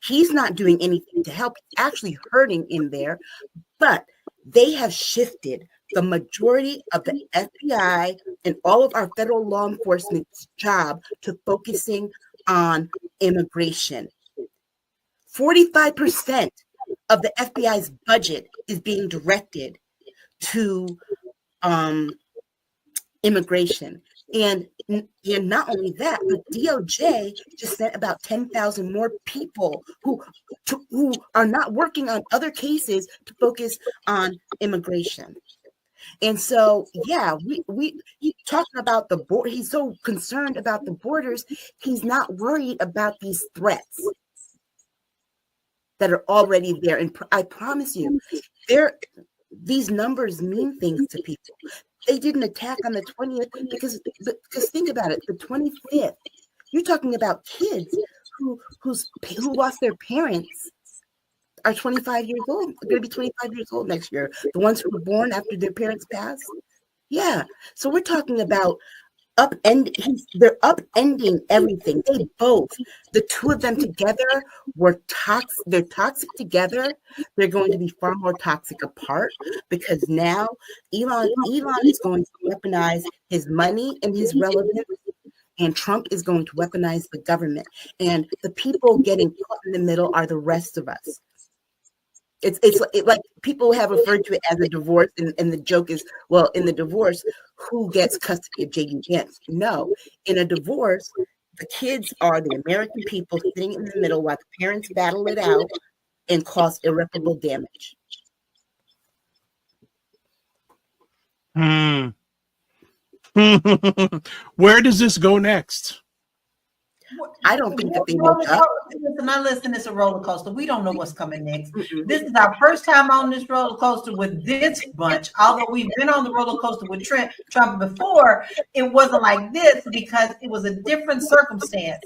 He's not doing anything to help, actually hurting in there. But they have shifted the majority of the FBI and all of our federal law enforcement's job to focusing on immigration. 45% of the FBI's budget is being directed to immigration. And not only that, but DOJ just sent about 10,000 more people who are not working on other cases to focus on immigration. And so, yeah, he's talking about the border. He's so concerned about the borders. He's not worried about these threats that are already there. And I promise you, these numbers mean things to people. They did an attack on the 20th because think about it, the 25th, you're talking about kids who lost their parents are 25 years old. They're going to be 25 years old next year. The ones who were born after their parents passed. Yeah. So we're talking about they're upending everything. They both, the two of them together were toxic. They're toxic together. They're going to be far more toxic apart, because now Elon is going to weaponize his money and his relevance, and Trump is going to weaponize the government. And the people getting caught in the middle are the rest of us. It's like people have referred to it as a divorce, and the joke is, well, in the divorce, who gets custody of J.D. Vance? No, in a divorce, the kids are the American people sitting in the middle while the parents battle it out and cause irreparable damage. Where does this go next? I don't think that they woke up. Listen, it's a roller coaster. We don't know what's coming next. This is our first time on this roller coaster with this bunch. Although we've been on the roller coaster with Trump before, it wasn't like this because it was a different circumstance.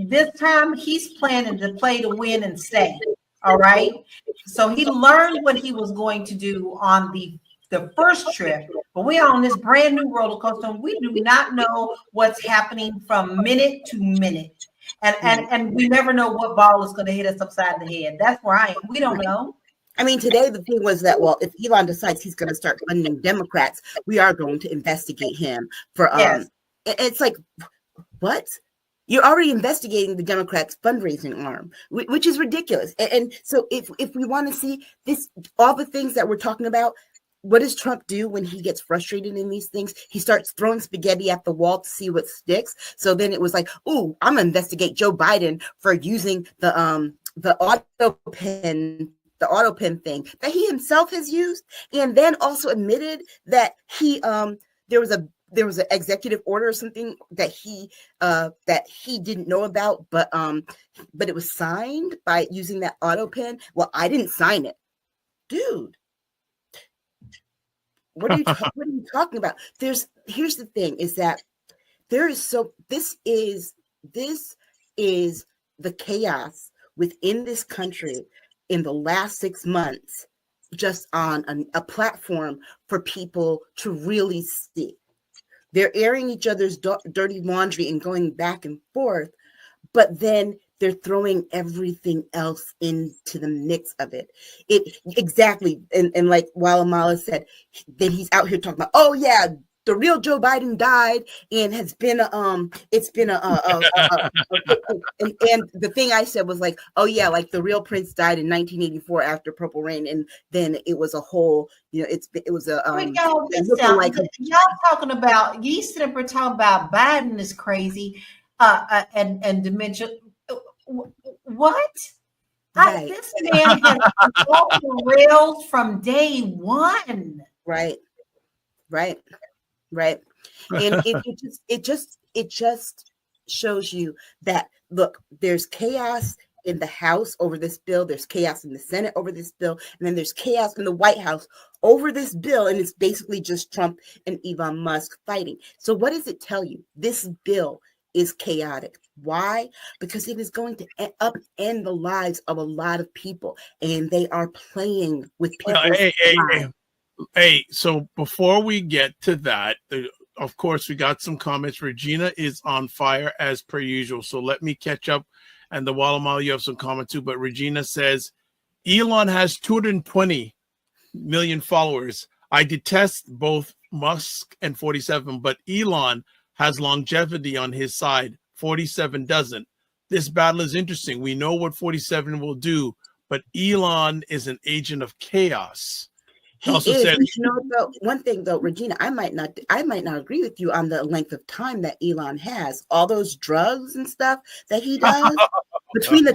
This time, he's planning to play to win and stay. All right. So he learned what he was going to do on the first trip, but we are on this brand new roller coaster, and we do not know what's happening from minute to minute, and we never know what ball is going to hit us upside the head. That's where I am. We don't know. I mean, today the thing was that, well, if Elon decides he's going to start funding Democrats, we are going to investigate him for Yes. It's like, what? You're already investigating the Democrats' fundraising arm, which is ridiculous. And so if we want to see this, all the things that we're talking about, what does Trump do when he gets frustrated in these things? He starts throwing spaghetti at the wall to see what sticks. So then it was like, oh, I'm gonna investigate Joe Biden for using the auto pen thing that he himself has used, and then also admitted that he there was an executive order or something that he didn't know about, but it was signed by using that auto pen. Well, I didn't sign it, dude. What are you talking about? Here's the thing is that this is the chaos within this country in the last 6 months, just on a platform for people to really see. They're airing each other's dirty laundry and going back and forth, but then they're throwing everything else into the mix of it. Exactly. And like Walamala said, then he's out here talking about, oh yeah, the real Joe Biden died and has been and the thing I said was like, oh yeah, like the real Prince died in 1984 after Purple Rain, and then it was a whole, it was a y'all talking about, you sitting up talking about Biden is crazy and dementia. What? Right. This man has walked the rails from day one. Right. And it just shows you that, look, there's chaos in the House over this bill, there's chaos in the Senate over this bill, and then there's chaos in the White House over this bill, and it's basically just Trump and Elon Musk fighting. So what does it tell you? This bill is chaotic. Why? Because it is going to upend the lives of a lot of people, and they are playing with people. Hey, so before we get to that, of course, we got some comments. Regina is on fire as per usual, so let me catch up. And the Walamala, you have some comments too, but Regina says, Elon has 220 million followers. I detest both Musk and 47, but Elon has longevity on his side. 47 doesn't. This battle is interesting. We know what 47 will do, but Elon is an agent of chaos. He also is. Said, though, one thing though, Regina, I might not agree with you on the length of time that Elon has. All those drugs and stuff that he does between the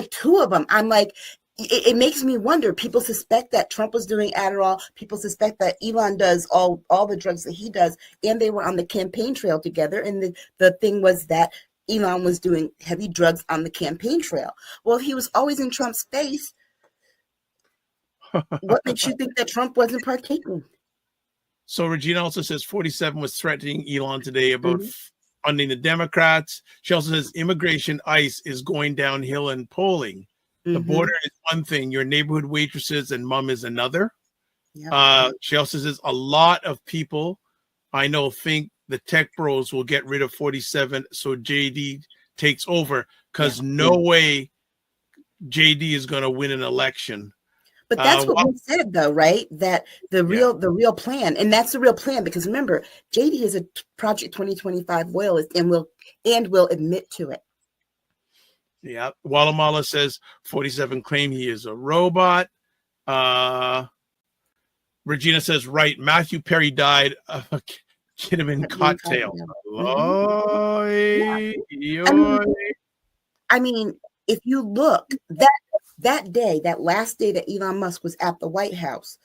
two of them, I'm like, it makes me wonder. People suspect that Trump was doing Adderall. People suspect that Elon does all the drugs that he does, and they were on the campaign trail together. And the thing was that Elon was doing heavy drugs on the campaign trail. Well, he was always in Trump's face. What makes you think that Trump wasn't partaking? So Regina also says 47 was threatening Elon today about funding the Democrats. She also says immigration ICE is going downhill in polling. The border is one thing, your neighborhood waitresses and mom is another. Yep. She also says a lot of people I know think the tech bros will get rid of 47 so JD takes over, because no way JD is going to win an election. But that's what we said, though, right? That the real plan, and that's the real plan, because remember, JD is a Project 2025 loyalist and will admit to it. Yeah, Walamala says 47 claim he is a robot. Regina says, right, Matthew Perry died of a cinnamon cocktail. I mean, if you look, that day, that last day that Elon Musk was at the White House,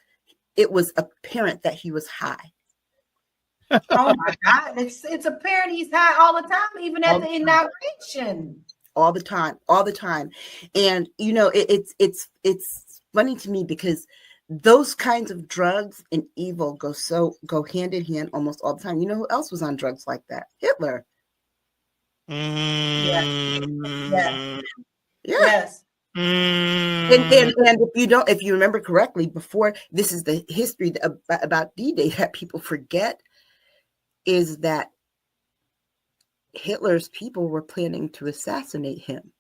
it was apparent that he was high. Oh my God. It's apparent he's high all the time, even at the inauguration. All the time. And you know, it's funny to me because those kinds of drugs and evil go hand in hand almost all the time. You know who else was on drugs like that? Hitler. Yes. And if you remember correctly, before, this is the history about D-Day that people forget, is that Hitler's people were planning to assassinate him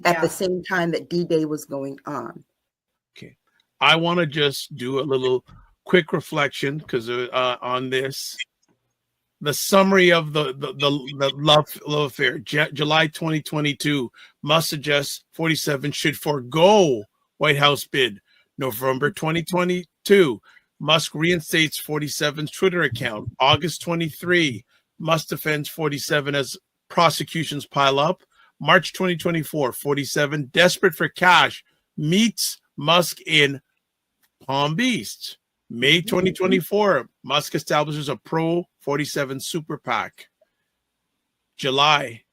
at the same time that D-Day was going on. Okay, I want to just do a little quick reflection because on this, the summary of the love affair. July 2022, Musk suggests 47 should forego White House bid. November 2022, Musk reinstates 47's Twitter account. August 23, Musk defends 47 as prosecutions pile up. March 2024, 47, desperate for cash, meets Musk in Palm Beach. May 2024, Musk establishes a pro-47 super PAC. July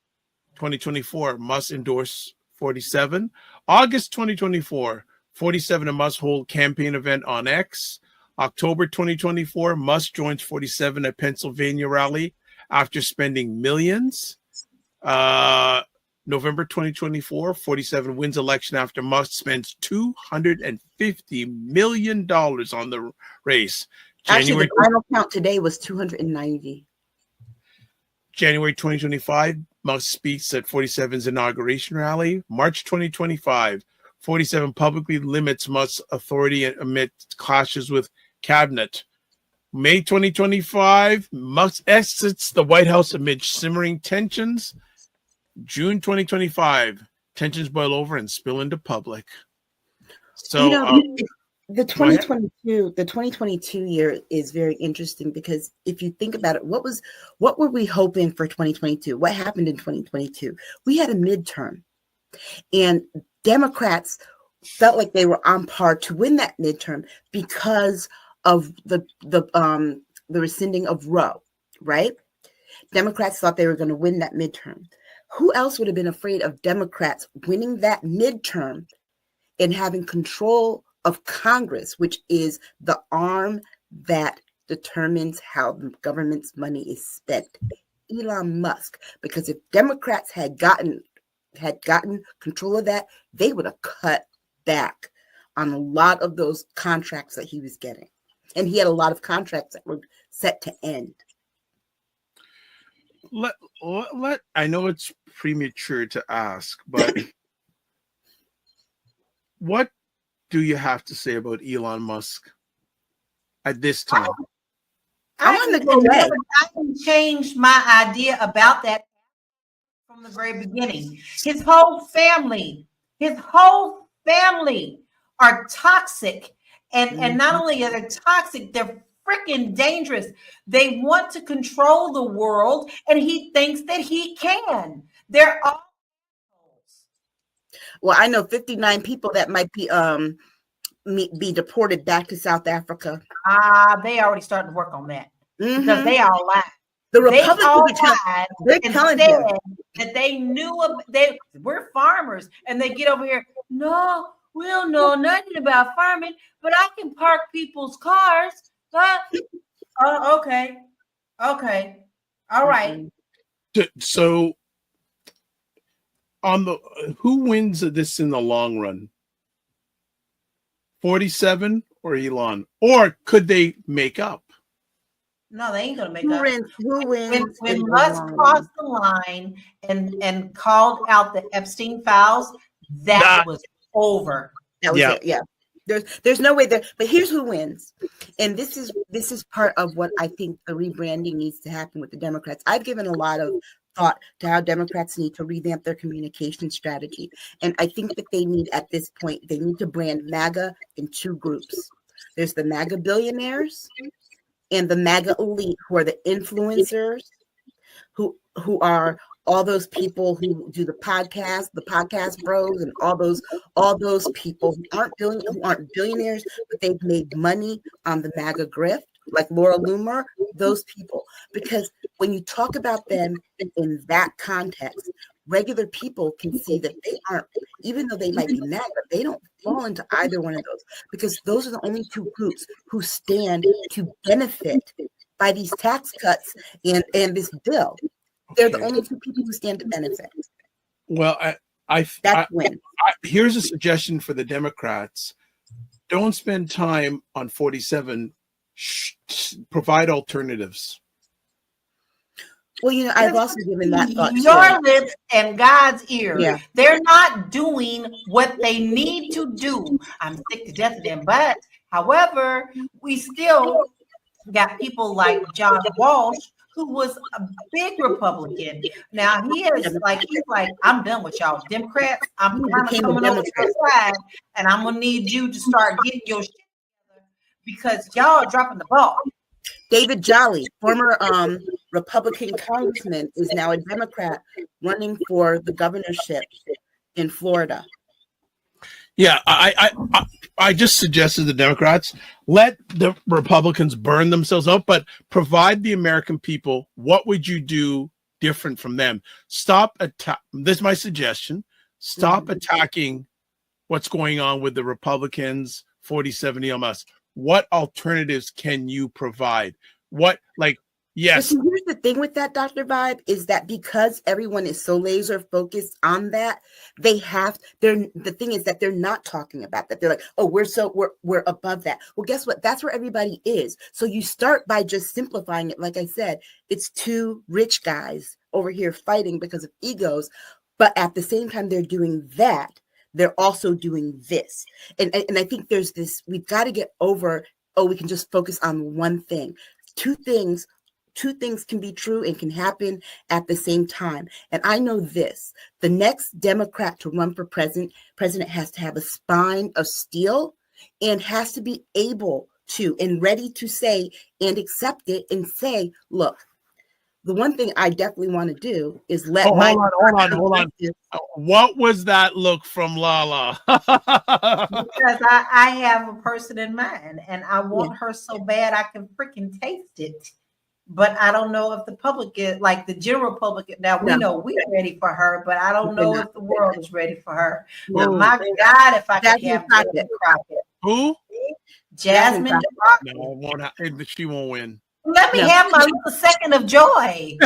2024, Musk endorse 47. August 2024, 47 and Musk hold campaign event on X. October 2024, Musk joins 47 at Pennsylvania rally after spending millions. November 2024, 47 wins election after Musk spends $250 million on the race. Actually, the final count today was 290. January 2025, Musk speaks at 47's inauguration rally. March 2025, 47 publicly limits Musk's authority amid clashes with cabinet. May 2025, Musk exits the White House amid simmering tensions. June 2025, tensions boil over and spill into public. So, the 2022 year is very interesting because if you think about it, what were we hoping for 2022? What happened in 2022? We had a midterm, and Democrats felt like they were on par to win that midterm because of the rescinding of Roe, right? Democrats thought they were going to win that midterm. Who else would have been afraid of Democrats winning that midterm and having control of Congress, which is the arm that determines how the government's money is spent? Elon Musk. Because if Democrats had gotten control of that, they would have cut back on a lot of those contracts that he was getting. And he had a lot of contracts that were set to end. I know it's premature to ask, but what do you have to say about Elon Musk at this time? I haven't changed my idea about that from the very beginning. His whole family are toxic. And not only are they toxic, they're freaking dangerous. They want to control the world, and he thinks that he can. They're all. Well, I know 59 people that might be deported back to South Africa. They already started to work on that because they all lied. The Republicans they're telling that they knew we're farmers, and they get over here. No, we don't know nothing about farming, but I can park people's cars. Okay. All right. So on the who wins this in the long run? 47 or Elon? Or could they make up? No, they ain't gonna make Who up. wins? Who wins? When in the Musk long run? crossed the line and called out the Epstein files, that was over. That was Yeah. it. Yeah. There's no way there. But here's who wins. And this is part of what I think the rebranding needs to happen with the Democrats. I've given a lot of thought to how Democrats need to revamp their communication strategy. And I think that they need, at this point, they need to brand MAGA in two groups. There's the MAGA billionaires and the MAGA elite, who are the influencers, who are all those people who do the podcast bros, and all those people who aren't billionaires, but they've made money on the MAGA grift, like Laura Loomer, those people. Because when you talk about them in that context, regular people can see that they aren't, even though they might be MAGA, they don't fall into either one of those, because those are the only two groups who stand to benefit by these tax cuts and this bill. They're the only two people who stand to benefit. Well, here's a suggestion for the Democrats. Don't spend time on 47. Provide alternatives. Well, I've also given that thought. Your lips and God's ear. Yeah. They're not doing what they need to do. I'm sick to death of them. But, however, we still got people like John Walsh, who was a big Republican. Now he's like, I'm done with y'all Democrats. I'm kind of coming over to the side, and I'm gonna need you to start getting your shit together, because y'all are dropping the ball. David Jolly, former Republican congressman, is now a Democrat running for the governorship in Florida. Yeah, I just suggested the Democrats let the Republicans burn themselves up, but provide the American people. What would you do different from them? This is my suggestion. Stop attacking what's going on with the Republicans, 47 Elon Musk. What alternatives can you provide? Yes. But here's the thing with that, Dr. Vibe, is that because everyone is so laser focused on that, the thing is that they're not talking about that. They're like, oh, we're above that. Well, guess what? That's where everybody is. So you start by just simplifying it. Like I said, it's two rich guys over here fighting because of egos, but at the same time they're doing that, they're also doing this. And I think there's this, we've got to get over, we can just focus on one thing. Two things can be true and can happen at the same time. And I know this: the next Democrat to run for president has to have a spine of steel and has to be able to and ready to say and accept it and say, look, the one thing I definitely want to do is let hold on. What was that look from Lala? Because I have a person in mind, and I want her so bad I can freaking taste it. But I don't know if the public is, like the general public. Now we know we're ready for her, but I don't know if the world is ready for her. Now, my God, if I could have Jasmine Crockett. Who? Jasmine Crockett. No, she won't win. Let me have my little second of joy.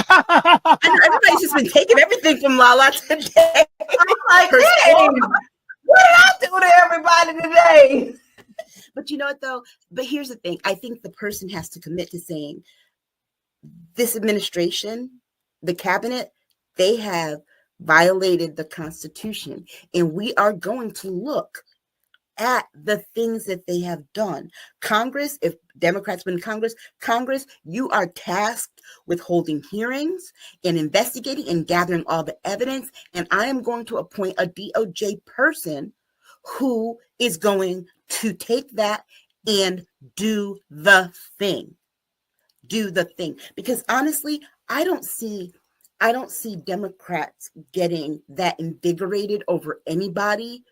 I know everybody's just been taking everything from Lala today. I'm like, hey, what did I do to everybody today? But you know what, though? But here's the thing. I think the person has to commit to saying, this administration, the cabinet, they have violated the Constitution, and we are going to look at the things that they have done. Congress, if Democrats win Congress, you are tasked with holding hearings and investigating and gathering all the evidence, and I am going to appoint a DOJ person who is going to take that and do the thing. Because honestly, I don't see Democrats getting that invigorated over anybody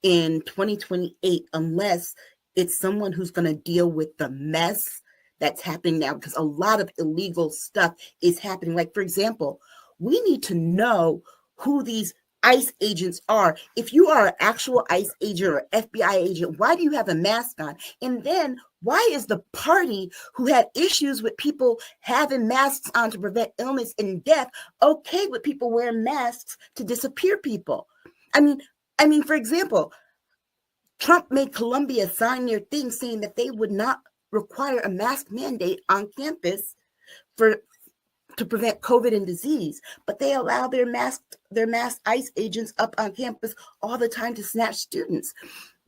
in 2028 unless it's someone who's going to deal with the mess that's happening now, because a lot of illegal stuff is happening. Like, for example, we need to know who these ICE agents are. If you are an actual ICE agent or FBI agent, why do you have a mask on? And then why is the party who had issues with people having masks on to prevent illness and death okay with people wearing masks to disappear people? I mean, for example, Trump made Columbia sign their thing saying that they would not require a mask mandate on campus to prevent COVID and disease, but they allow their masked ICE agents up on campus all the time to snatch students.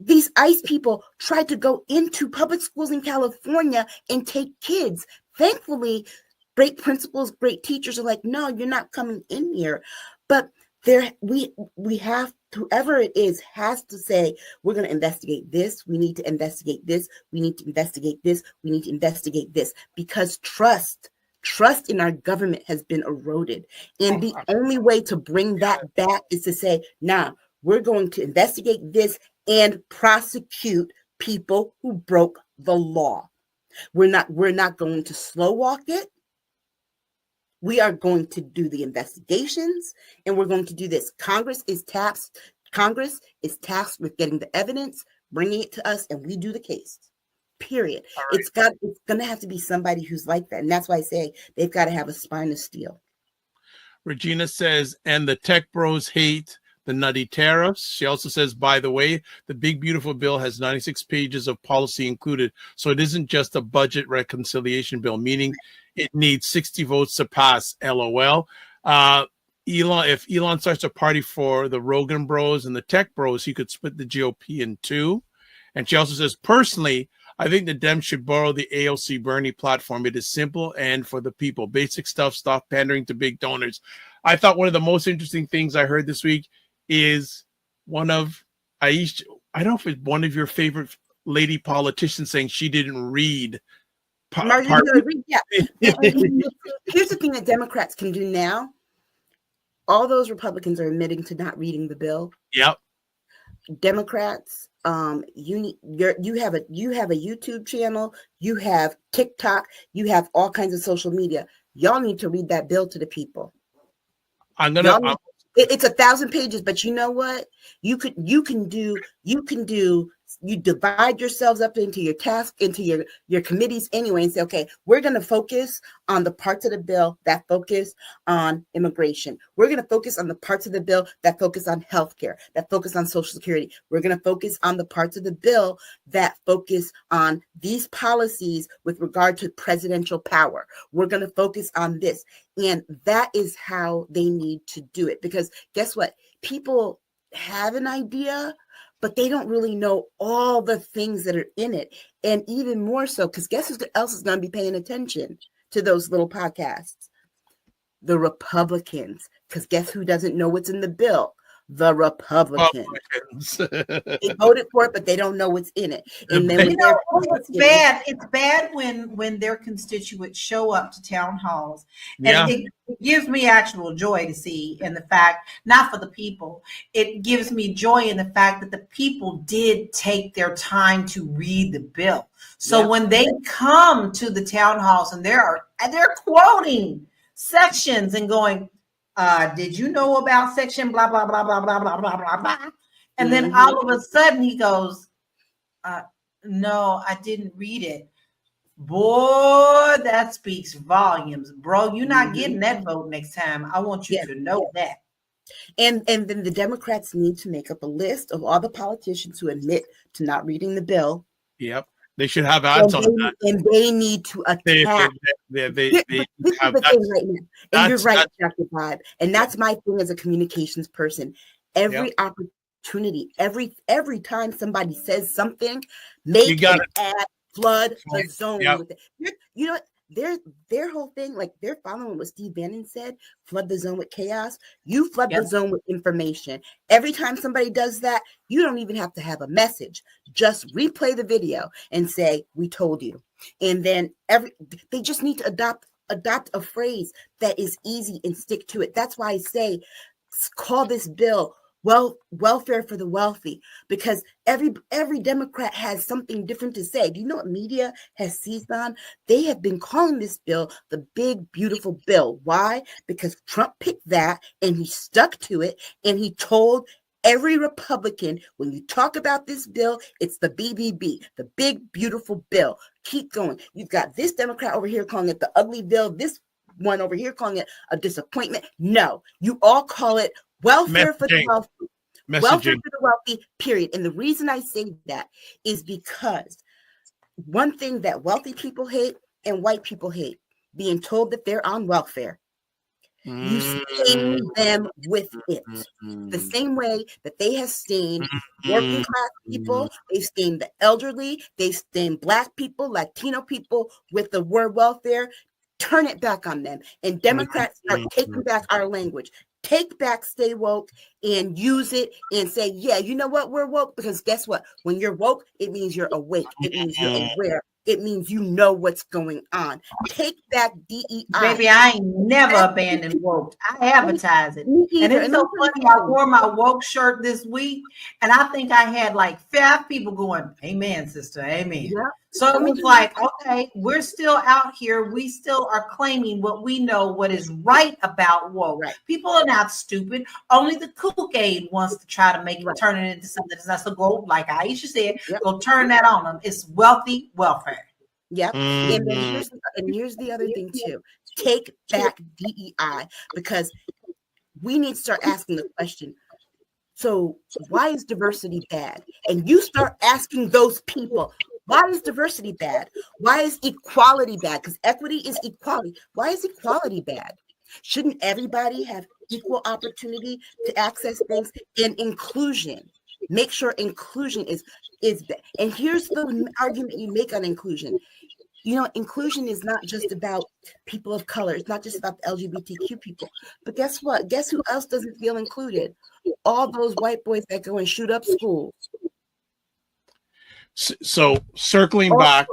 These ICE people tried to go into public schools in California and take kids. Thankfully, great principals, great teachers are like, no, you're not coming in here. But we have, whoever it is has to say, we're going to investigate this. We need to investigate this. We need to investigate this. We need to investigate this, because trust in our government has been eroded. And the only way to bring that back is to say, nah, we're going to investigate this and prosecute people who broke the law. We're not going to slow walk it. We are going to do the investigations, and we're going to do this. Congress is tasked with getting the evidence, bringing it to us, and we do the case. Period. Right. It's going to have to be somebody who's like that. And that's why I say they've got to have a spine of steel. Regina says, and the tech bros hate the nutty tariffs. She also says, by the way, the big beautiful bill has 96 pages of policy included. So it isn't just a budget reconciliation bill, meaning it needs 60 votes to pass. LOL. If Elon starts a party for the Rogan bros and the tech bros, he could split the GOP in two. And she also says, personally, I think the Dems should borrow the AOC Bernie platform. It is simple and for the people. Basic stuff, stop pandering to big donors. I thought one of the most interesting things I heard this week is one of Aisha, I don't know if it's one of your favorite lady politicians saying she didn't read. Yeah. Here's the thing that Democrats can do now. All those Republicans are admitting to not reading the bill. Yep. Democrats, you have a YouTube channel, you have TikTok, you have all kinds of social media. Y'all need to read that bill to the people. It's 1,000 pages, but you know what? You divide yourselves up into your task, into your committees anyway, and say, okay, we're going to focus on the parts of the bill that focus on immigration. We're going to focus on the parts of the bill that focus on healthcare, that focus on Social Security. We're going to focus on the parts of the bill that focus on these policies with regard to presidential power. We're going to focus on this. And that is how they need to do it. Because guess what? People have an idea, but they don't really know all the things that are in it. And even more so, because guess who else is going to be paying attention to those little podcasts? The Republicans. Because guess who doesn't know what's in the bill? The Republicans. They voted for it, but they don't know what's in it. And then it's bad. It's bad when their constituents show up to town halls. And it gives me actual joy to see in the fact, not for the people, it gives me joy in the fact that the people did take their time to read the bill. So when they come to the town halls and they're quoting sections and going, did you know about section blah, blah, blah, blah, blah, blah, blah, blah, blah. And then all of a sudden he goes, no, I didn't read it. Boy, that speaks volumes, bro. You're not getting that vote next time. I want you to know that. And then the Democrats need to make up a list of all the politicians who admit to not reading the bill. Yep. They should have ads on that. And they need to attack. This is the thing right now. And you're right, Dr. Vibe. And that's my thing as a communications person. Every opportunity, every time somebody says something, make an ad, flood the zone with it. You know what? Their whole thing, like they're following what Steve Bannon said, flood the zone with chaos. You flood the zone with information. Every time somebody does that, you don't even have to have a message. Just replay the video and say, we told you. And then they just need to adopt a phrase that is easy and stick to it. That's why I say, call this bill welfare for the wealthy, because every Democrat has something different to say. Do you know what media has seized on? They have been calling this bill the big beautiful bill. Why? Because Trump picked that and he stuck to it, and he told every Republican, when you talk about this bill, it's the BBB, the big beautiful bill. Keep going. You've got this Democrat over here calling it the ugly bill, this one over here calling it a disappointment. No, you all call it welfare for the wealthy. Welfare for the wealthy, period. And the reason I say that is because one thing that wealthy people hate and white people hate, being told that they're on welfare. You stain them with it. The same way that they have stained working class people, they've stained the elderly, they've stained Black people, Latino people with the word welfare. Turn it back on them. And Democrats start taking back our language. Take back stay woke and use it and say, yeah, you know what? We're woke, because guess what? When you're woke, it means you're awake. It means you're aware. It means you know what's going on. Take back DEI. Baby, I ain't never abandoned woke. I advertise it. And it's so funny. I wore my woke shirt this week, and I think I had like 5 people going, amen, sister, amen. Yeah. So it was like, okay, we're still out here. We still are claiming what we know, what is right about woke. Right. People are not stupid. Only the Kool-Aid wants to try to make it, turn it into something that's not so go, like Aisha said, go turn that on them. It's wealthy welfare. Yep. And then here's the other thing too. Take back DEI, because we need to start asking the question, so why is diversity bad? And you start asking those people, why is diversity bad? Why is equality bad? Because equity is equality. Why is equality bad? Shouldn't everybody have equal opportunity to access things? And inclusion. Make sure inclusion is bad. And here's the argument you make on inclusion. You know, inclusion is not just about people of color. It's not just about the LGBTQ people. But guess what? Guess who else doesn't feel included? All those white boys that go and shoot up schools. So circling back,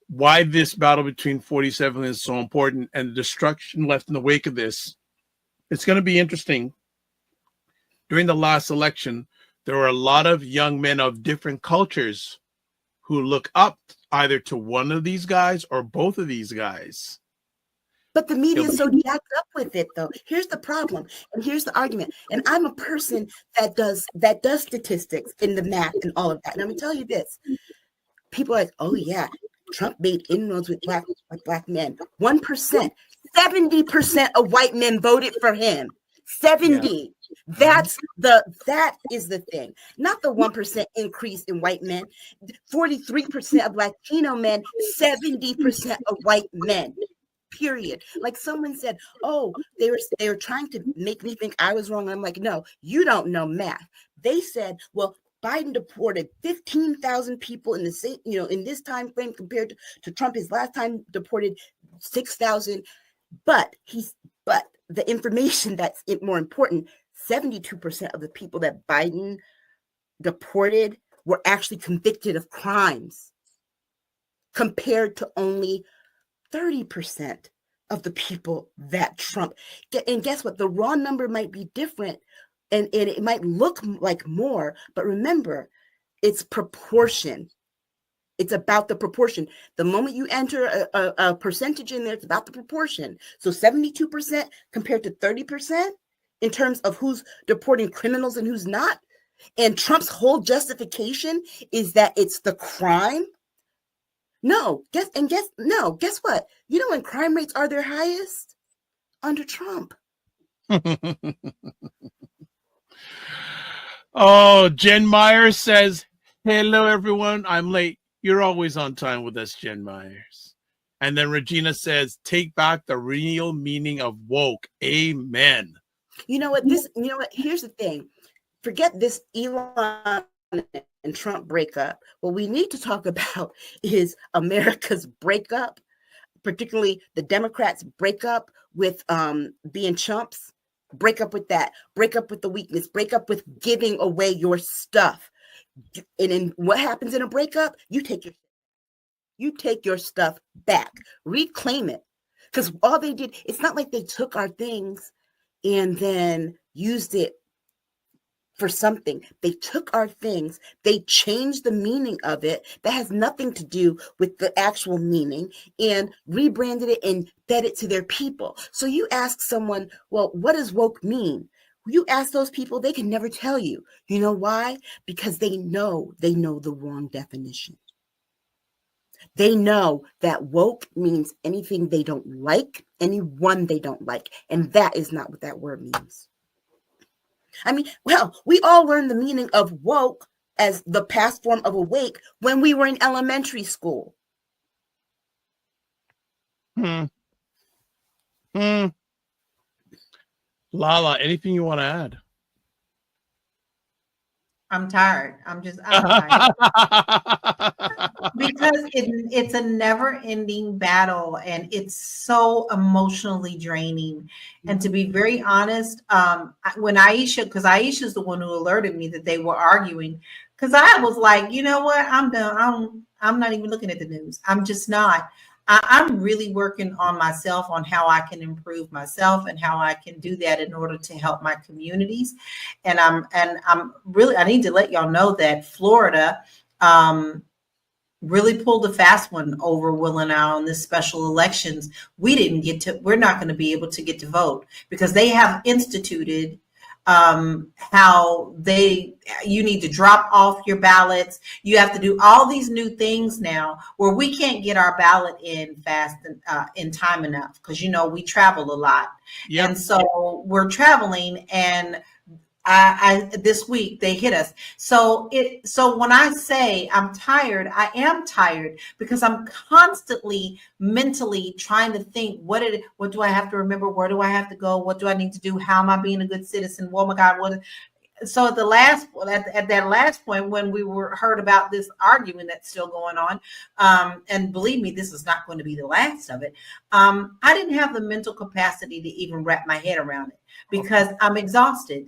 why this battle between 47 is so important and the destruction left in the wake of this, it's going to be interesting. During the last election, there were a lot of young men of different cultures who look up either to one of these guys or both of these guys. But the media is so jacked up with it, though. Here's the problem, and here's the argument. And I'm a person that does statistics in the math and all of that. And I'm gonna tell you this: people are like, oh yeah, Trump made inroads with black men. 1%, 70% of white men voted for him. 70. Yeah. That is the thing. Not the 1% increase in white men. 43% of Latino men. 70% of white men. Period. Like someone said, oh, they were trying to make me think I was wrong. I'm like, no, you don't know math. They said, well, Biden deported 15,000 people in the same, in this time frame compared to Trump. His last time deported 6,000. But the information that's more important, 72% of the people that Biden deported were actually convicted of crimes, compared to only 30% of the people that Trump. And guess what? The raw number might be different, and it might look like more, but remember, it's proportion. It's about the proportion. The moment you enter a percentage in there, it's about the proportion. So 72% compared to 30% in terms of who's deporting criminals and who's not. And Trump's whole justification is that it's the crime. Guess what? You know when crime rates are their highest? Under Trump. Oh, Jen Myers says, hello, everyone. I'm late. You're always on time with us, Jen Myers. And then Regina says, take back the real meaning of woke. Amen. You know what? Here's the thing. Forget this Elon and Trump breakup. What we need to talk about is America's breakup, particularly the Democrats' breakup with being chumps. Break up with that. Break up with the weakness. Break up with giving away your stuff. And then what happens in a breakup? You take your stuff back. Reclaim it. Because all they did, it's not like they took our things and then used it for something. They took our things, they changed the meaning of it that has nothing to do with the actual meaning, and rebranded it and fed it to their people. So you ask someone, well, what does woke mean? You ask those people, they can never tell you. You know why? Because they know the wrong definition. They know that woke means anything they don't like, anyone they don't like. And that is not what that word means. I mean, well, we all learned the meaning of woke as the past form of awake when we were in elementary school. Lala, anything you want to add? I'm tired. I'm tired. Because it's a never-ending battle, and it's so emotionally draining. And to be very honest, when Aisha, because Aisha's the one who alerted me that they were arguing, because I was like, you know what, I'm done. I'm not even looking at the news. I'm just not. I'm really working on myself, on how I can improve myself and how I can do that in order to help my communities. And I'm really, I need to let y'all know that Florida really pulled a fast one over Will and I on this special elections. We're not going to be able to get to vote because they have instituted how you need to drop off your ballots. You have to do all these new things now where we can't get our ballot in fast in time enough because, we travel a lot. Yep. And so we're traveling, and I this week they hit us. So when I say I'm tired, I am tired because I'm constantly mentally trying to think, what do I have to remember? Where do I have to go? What do I need to do? How am I being a good citizen? Oh my God, so at that last point, when we heard about this argument that's still going on, and believe me, this is not going to be the last of it. I didn't have the mental capacity to even wrap my head around it because I'm exhausted.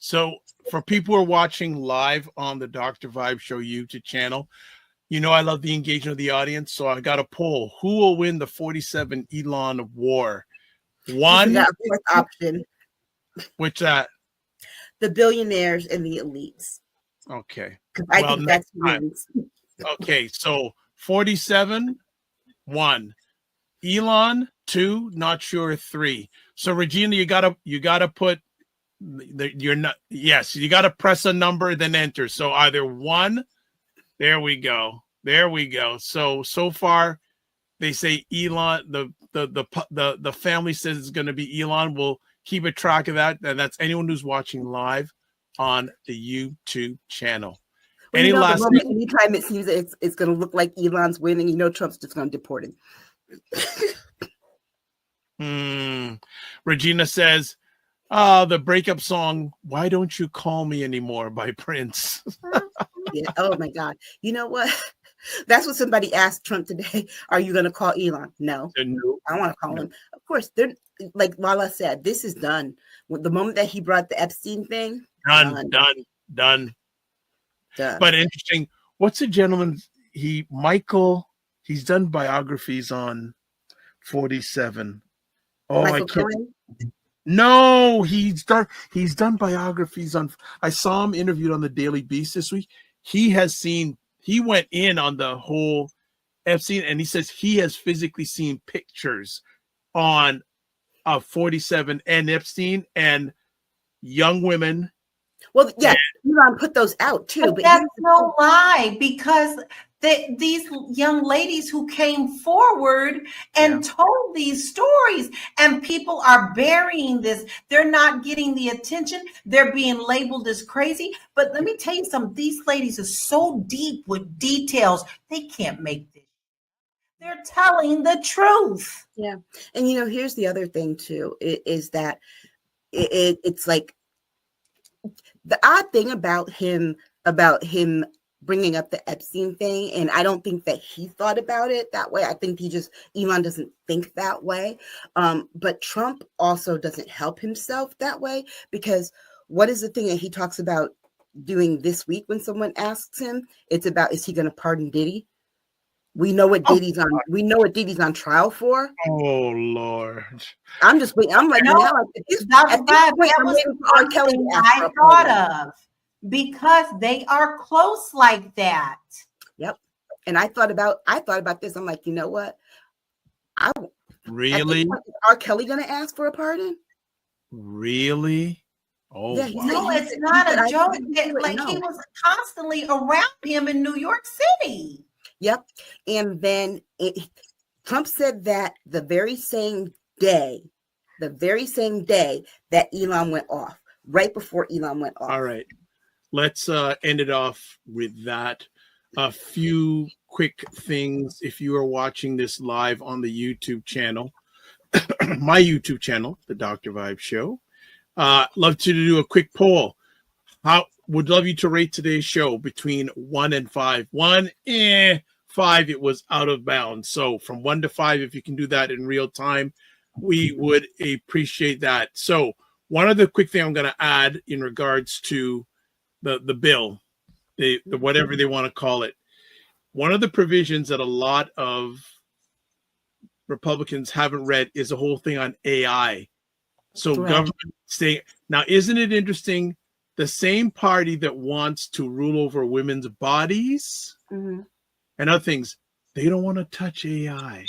So for people who are watching live on the Dr. Vibe Show YouTube channel, I love the engagement of the audience. So I got a poll. Who will win the 47 Elon war? One. That fourth option. Which that? The billionaires and the elites. Okay. I think that's wins. Okay. So 47, 1. Elon, 2, not sure, 3. So Regina, you gotta put you're not, yes, you got to press a number then enter. So either 1, there we go, so far they say Elon, the family says it's going to be Elon. We'll keep a track of that, and that's anyone who's watching live on the YouTube channel. Well, anytime it seems it's going to look like Elon's winning, Trump's just going to deport him. Regina says, the breakup song, Why Don't You Call Me Anymore by Prince. Yeah. Oh my God. You know what? That's what somebody asked Trump today. Are you going to call Elon? No. I don't want to call him. Of course, they're like Lala said, this is done. The moment that he brought the Epstein thing, done. But interesting. What's the gentleman? He's done biographies on 47. Oh, Michael Cohen? No, he's done biographies on. I saw him interviewed on the Daily Beast this week. He went in on the whole Epstein, and he says he has physically seen pictures on 47 and Epstein and young women. Well, yeah, Elon put those out too. But that's no lie, because these young ladies who came forward and told these stories, and people are burying this. They're not getting the attention. They're being labeled as crazy. But let me tell you something. These ladies are so deep with details. They can't make this. They're telling the truth. Yeah. And, here's the other thing, too, is that it's like the odd thing about him bringing up the Epstein thing, and I don't think that he thought about it that way. I think Elon doesn't think that way. But Trump also doesn't help himself that way, because what is the thing that he talks about doing this week when someone asks him? It's about, is he going to pardon Diddy? We know what Diddy's on. We know what Diddy's on trial for. Oh Lord! I'm just waiting. I'm like, No, now at this point, that I'm was waiting for R. Kelly to ask for I a thought pardon. of, because they are close like that. Yep. And I thought about this. I'm like, you know what? Really? Is R. Kelly going to ask for a pardon? Really? Oh, Yeah, wow. No, it's not a joke. He was constantly around him in New York City. Yep. And then Trump said that the very same day that Elon went off, right before Elon went off. All right. Let's end it off with that. A few quick things. If you are watching this live on the YouTube channel, my YouTube channel, The Dr. Vibe Show, love to do a quick poll. Would love you to rate today's show between 1 and 5. 1, 5, it was out of bounds. So from 1 to 5, if you can do that in real time, we would appreciate that. So one other quick thing I'm going to add in regards to the bill, the whatever they want to call it. One of the provisions that a lot of Republicans haven't read is the whole thing on AI. So government saying, now, isn't it interesting? The same party that wants to rule over women's bodies and other things, they don't want to touch AI.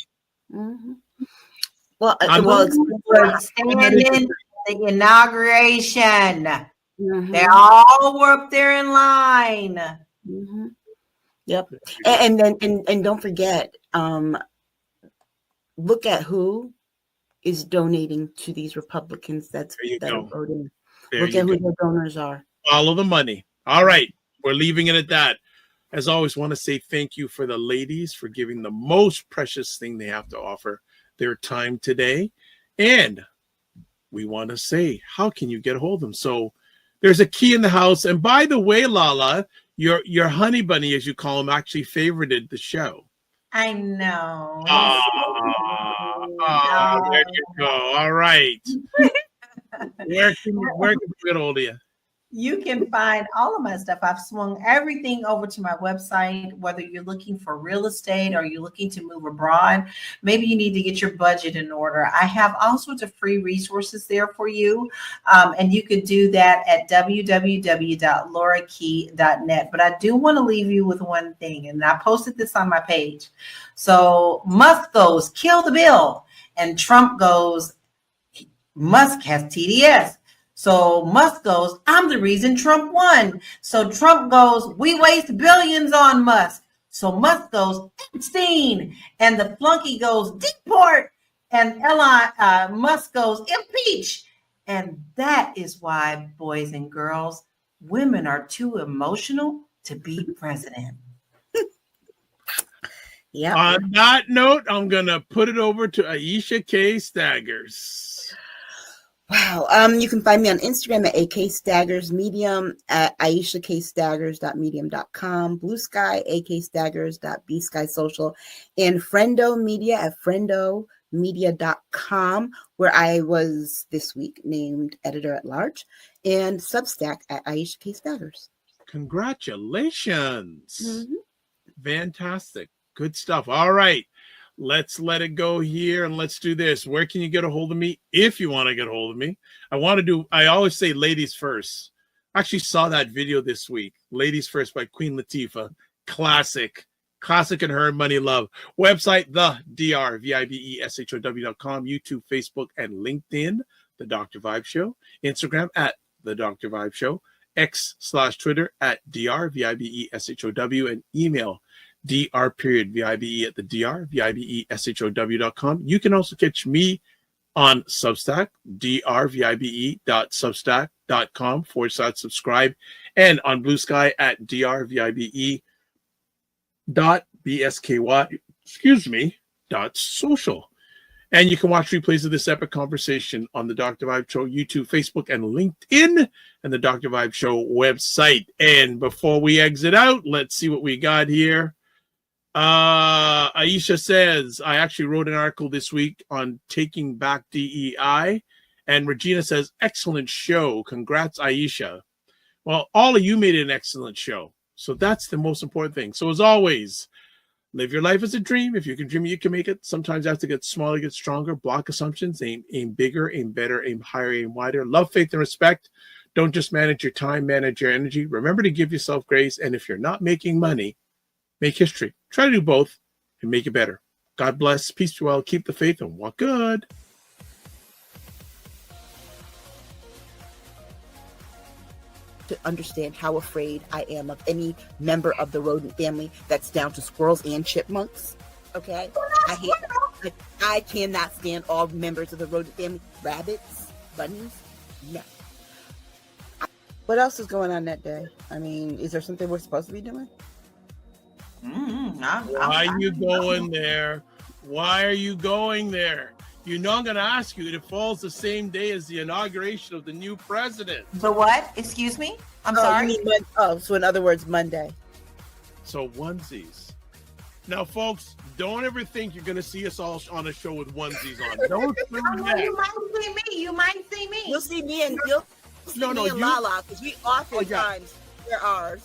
Well, standing the inauguration. They all were up there in line. Yep. And then don't forget, look at who is donating to these Republicans that are voting. Look at who their donors are. Follow the money. All right. We're leaving it at that. As always, want to say thank you for the ladies for giving the most precious thing they have to offer, their time today. And we want to say, how can you get a hold of them? So there's a key in the house. And by the way, Lala, your honey bunny, as you call him, actually favorited the show. I know. There you go. All right. Where can we get a hold of you? You can find all of my stuff. I've swung everything over to my website, whether you're looking for real estate or you're looking to move abroad. Maybe you need to get your budget in order. I have all sorts of free resources there for you. And you could do that at www.laurakey.net. But I do want to leave you with one thing, and I posted this on my page. So Musk goes, kill the bill. And Trump goes, Musk has TDS. So Musk goes, I'm the reason Trump won. So Trump goes, we waste billions on Musk. So Musk goes, Epstein. And the flunky goes, deport. And Musk goes, impeach. And that is why, boys and girls, women are too emotional to be president. Yeah. On that note, I'm going to put it over to Aisha K. Staggers. Wow. You can find me on Instagram at AKStaggers, Medium at AishaKStaggers.medium.com, Blue Sky, AKStaggers.bskysocial, and Friendo Media at FriendoMedia.com, where I was this week named editor at large, and Substack at Aisha K. Staggers. Congratulations. Fantastic. Good stuff. All right. Let's let it go here and let's do this. Where can you get a hold of me if you want to get a hold of me? I always say ladies first. I actually saw that video this week. Ladies First by Queen Latifah. Classic and her Money Love. Website, the drvibeshow.com. YouTube, Facebook, and LinkedIn, The Dr. Vibe Show. Instagram at The Dr. Vibe Show. X/Twitter at drvibeshow, and email dr.vibe at the drvibeshow.com. You can also catch me on Substack, drvibe.substack.com/subscribe, and on Blue Sky at drvibe.bsky.social. And you can watch replays of this epic conversation on the Dr. Vibe Show YouTube, Facebook, and LinkedIn, and the Dr. Vibe Show website. And before we exit out, let's see what we got here. Aisha says, I actually wrote an article this week on taking back DEI. And Regina says, excellent show. Congrats, Aisha. Well, all of you made an excellent show. So that's the most important thing. So as always, Live your life as a dream. If you can dream it, you can make it. Sometimes you have to get smaller, get stronger, block assumptions, aim bigger, aim better, aim higher, aim wider. Love, faith, and respect. Don't just manage your time, manage your energy. Remember to give yourself grace. And if you're not making money, make history. Try to do both and make it better. God bless. Peace be well. Keep the faith and walk good. To understand how afraid I am of any member of the rodent family that's down to squirrels and chipmunks. Okay, I cannot stand all members of the rodent family. Rabbits, bunnies, no. What else is going on that day? I mean, is there something we're supposed to be doing? Why are you going there? Why are you going there? You know I'm going to ask you. It falls the same day as the inauguration of the new president. The what? Excuse me? I'm sorry. So in other words, Monday. So onesies. Now, folks, don't ever think you're going to see us all on a show with onesies on. Don't do that. You might see me. You might see me. You'll see me and Lala, because we oftentimes wear ours.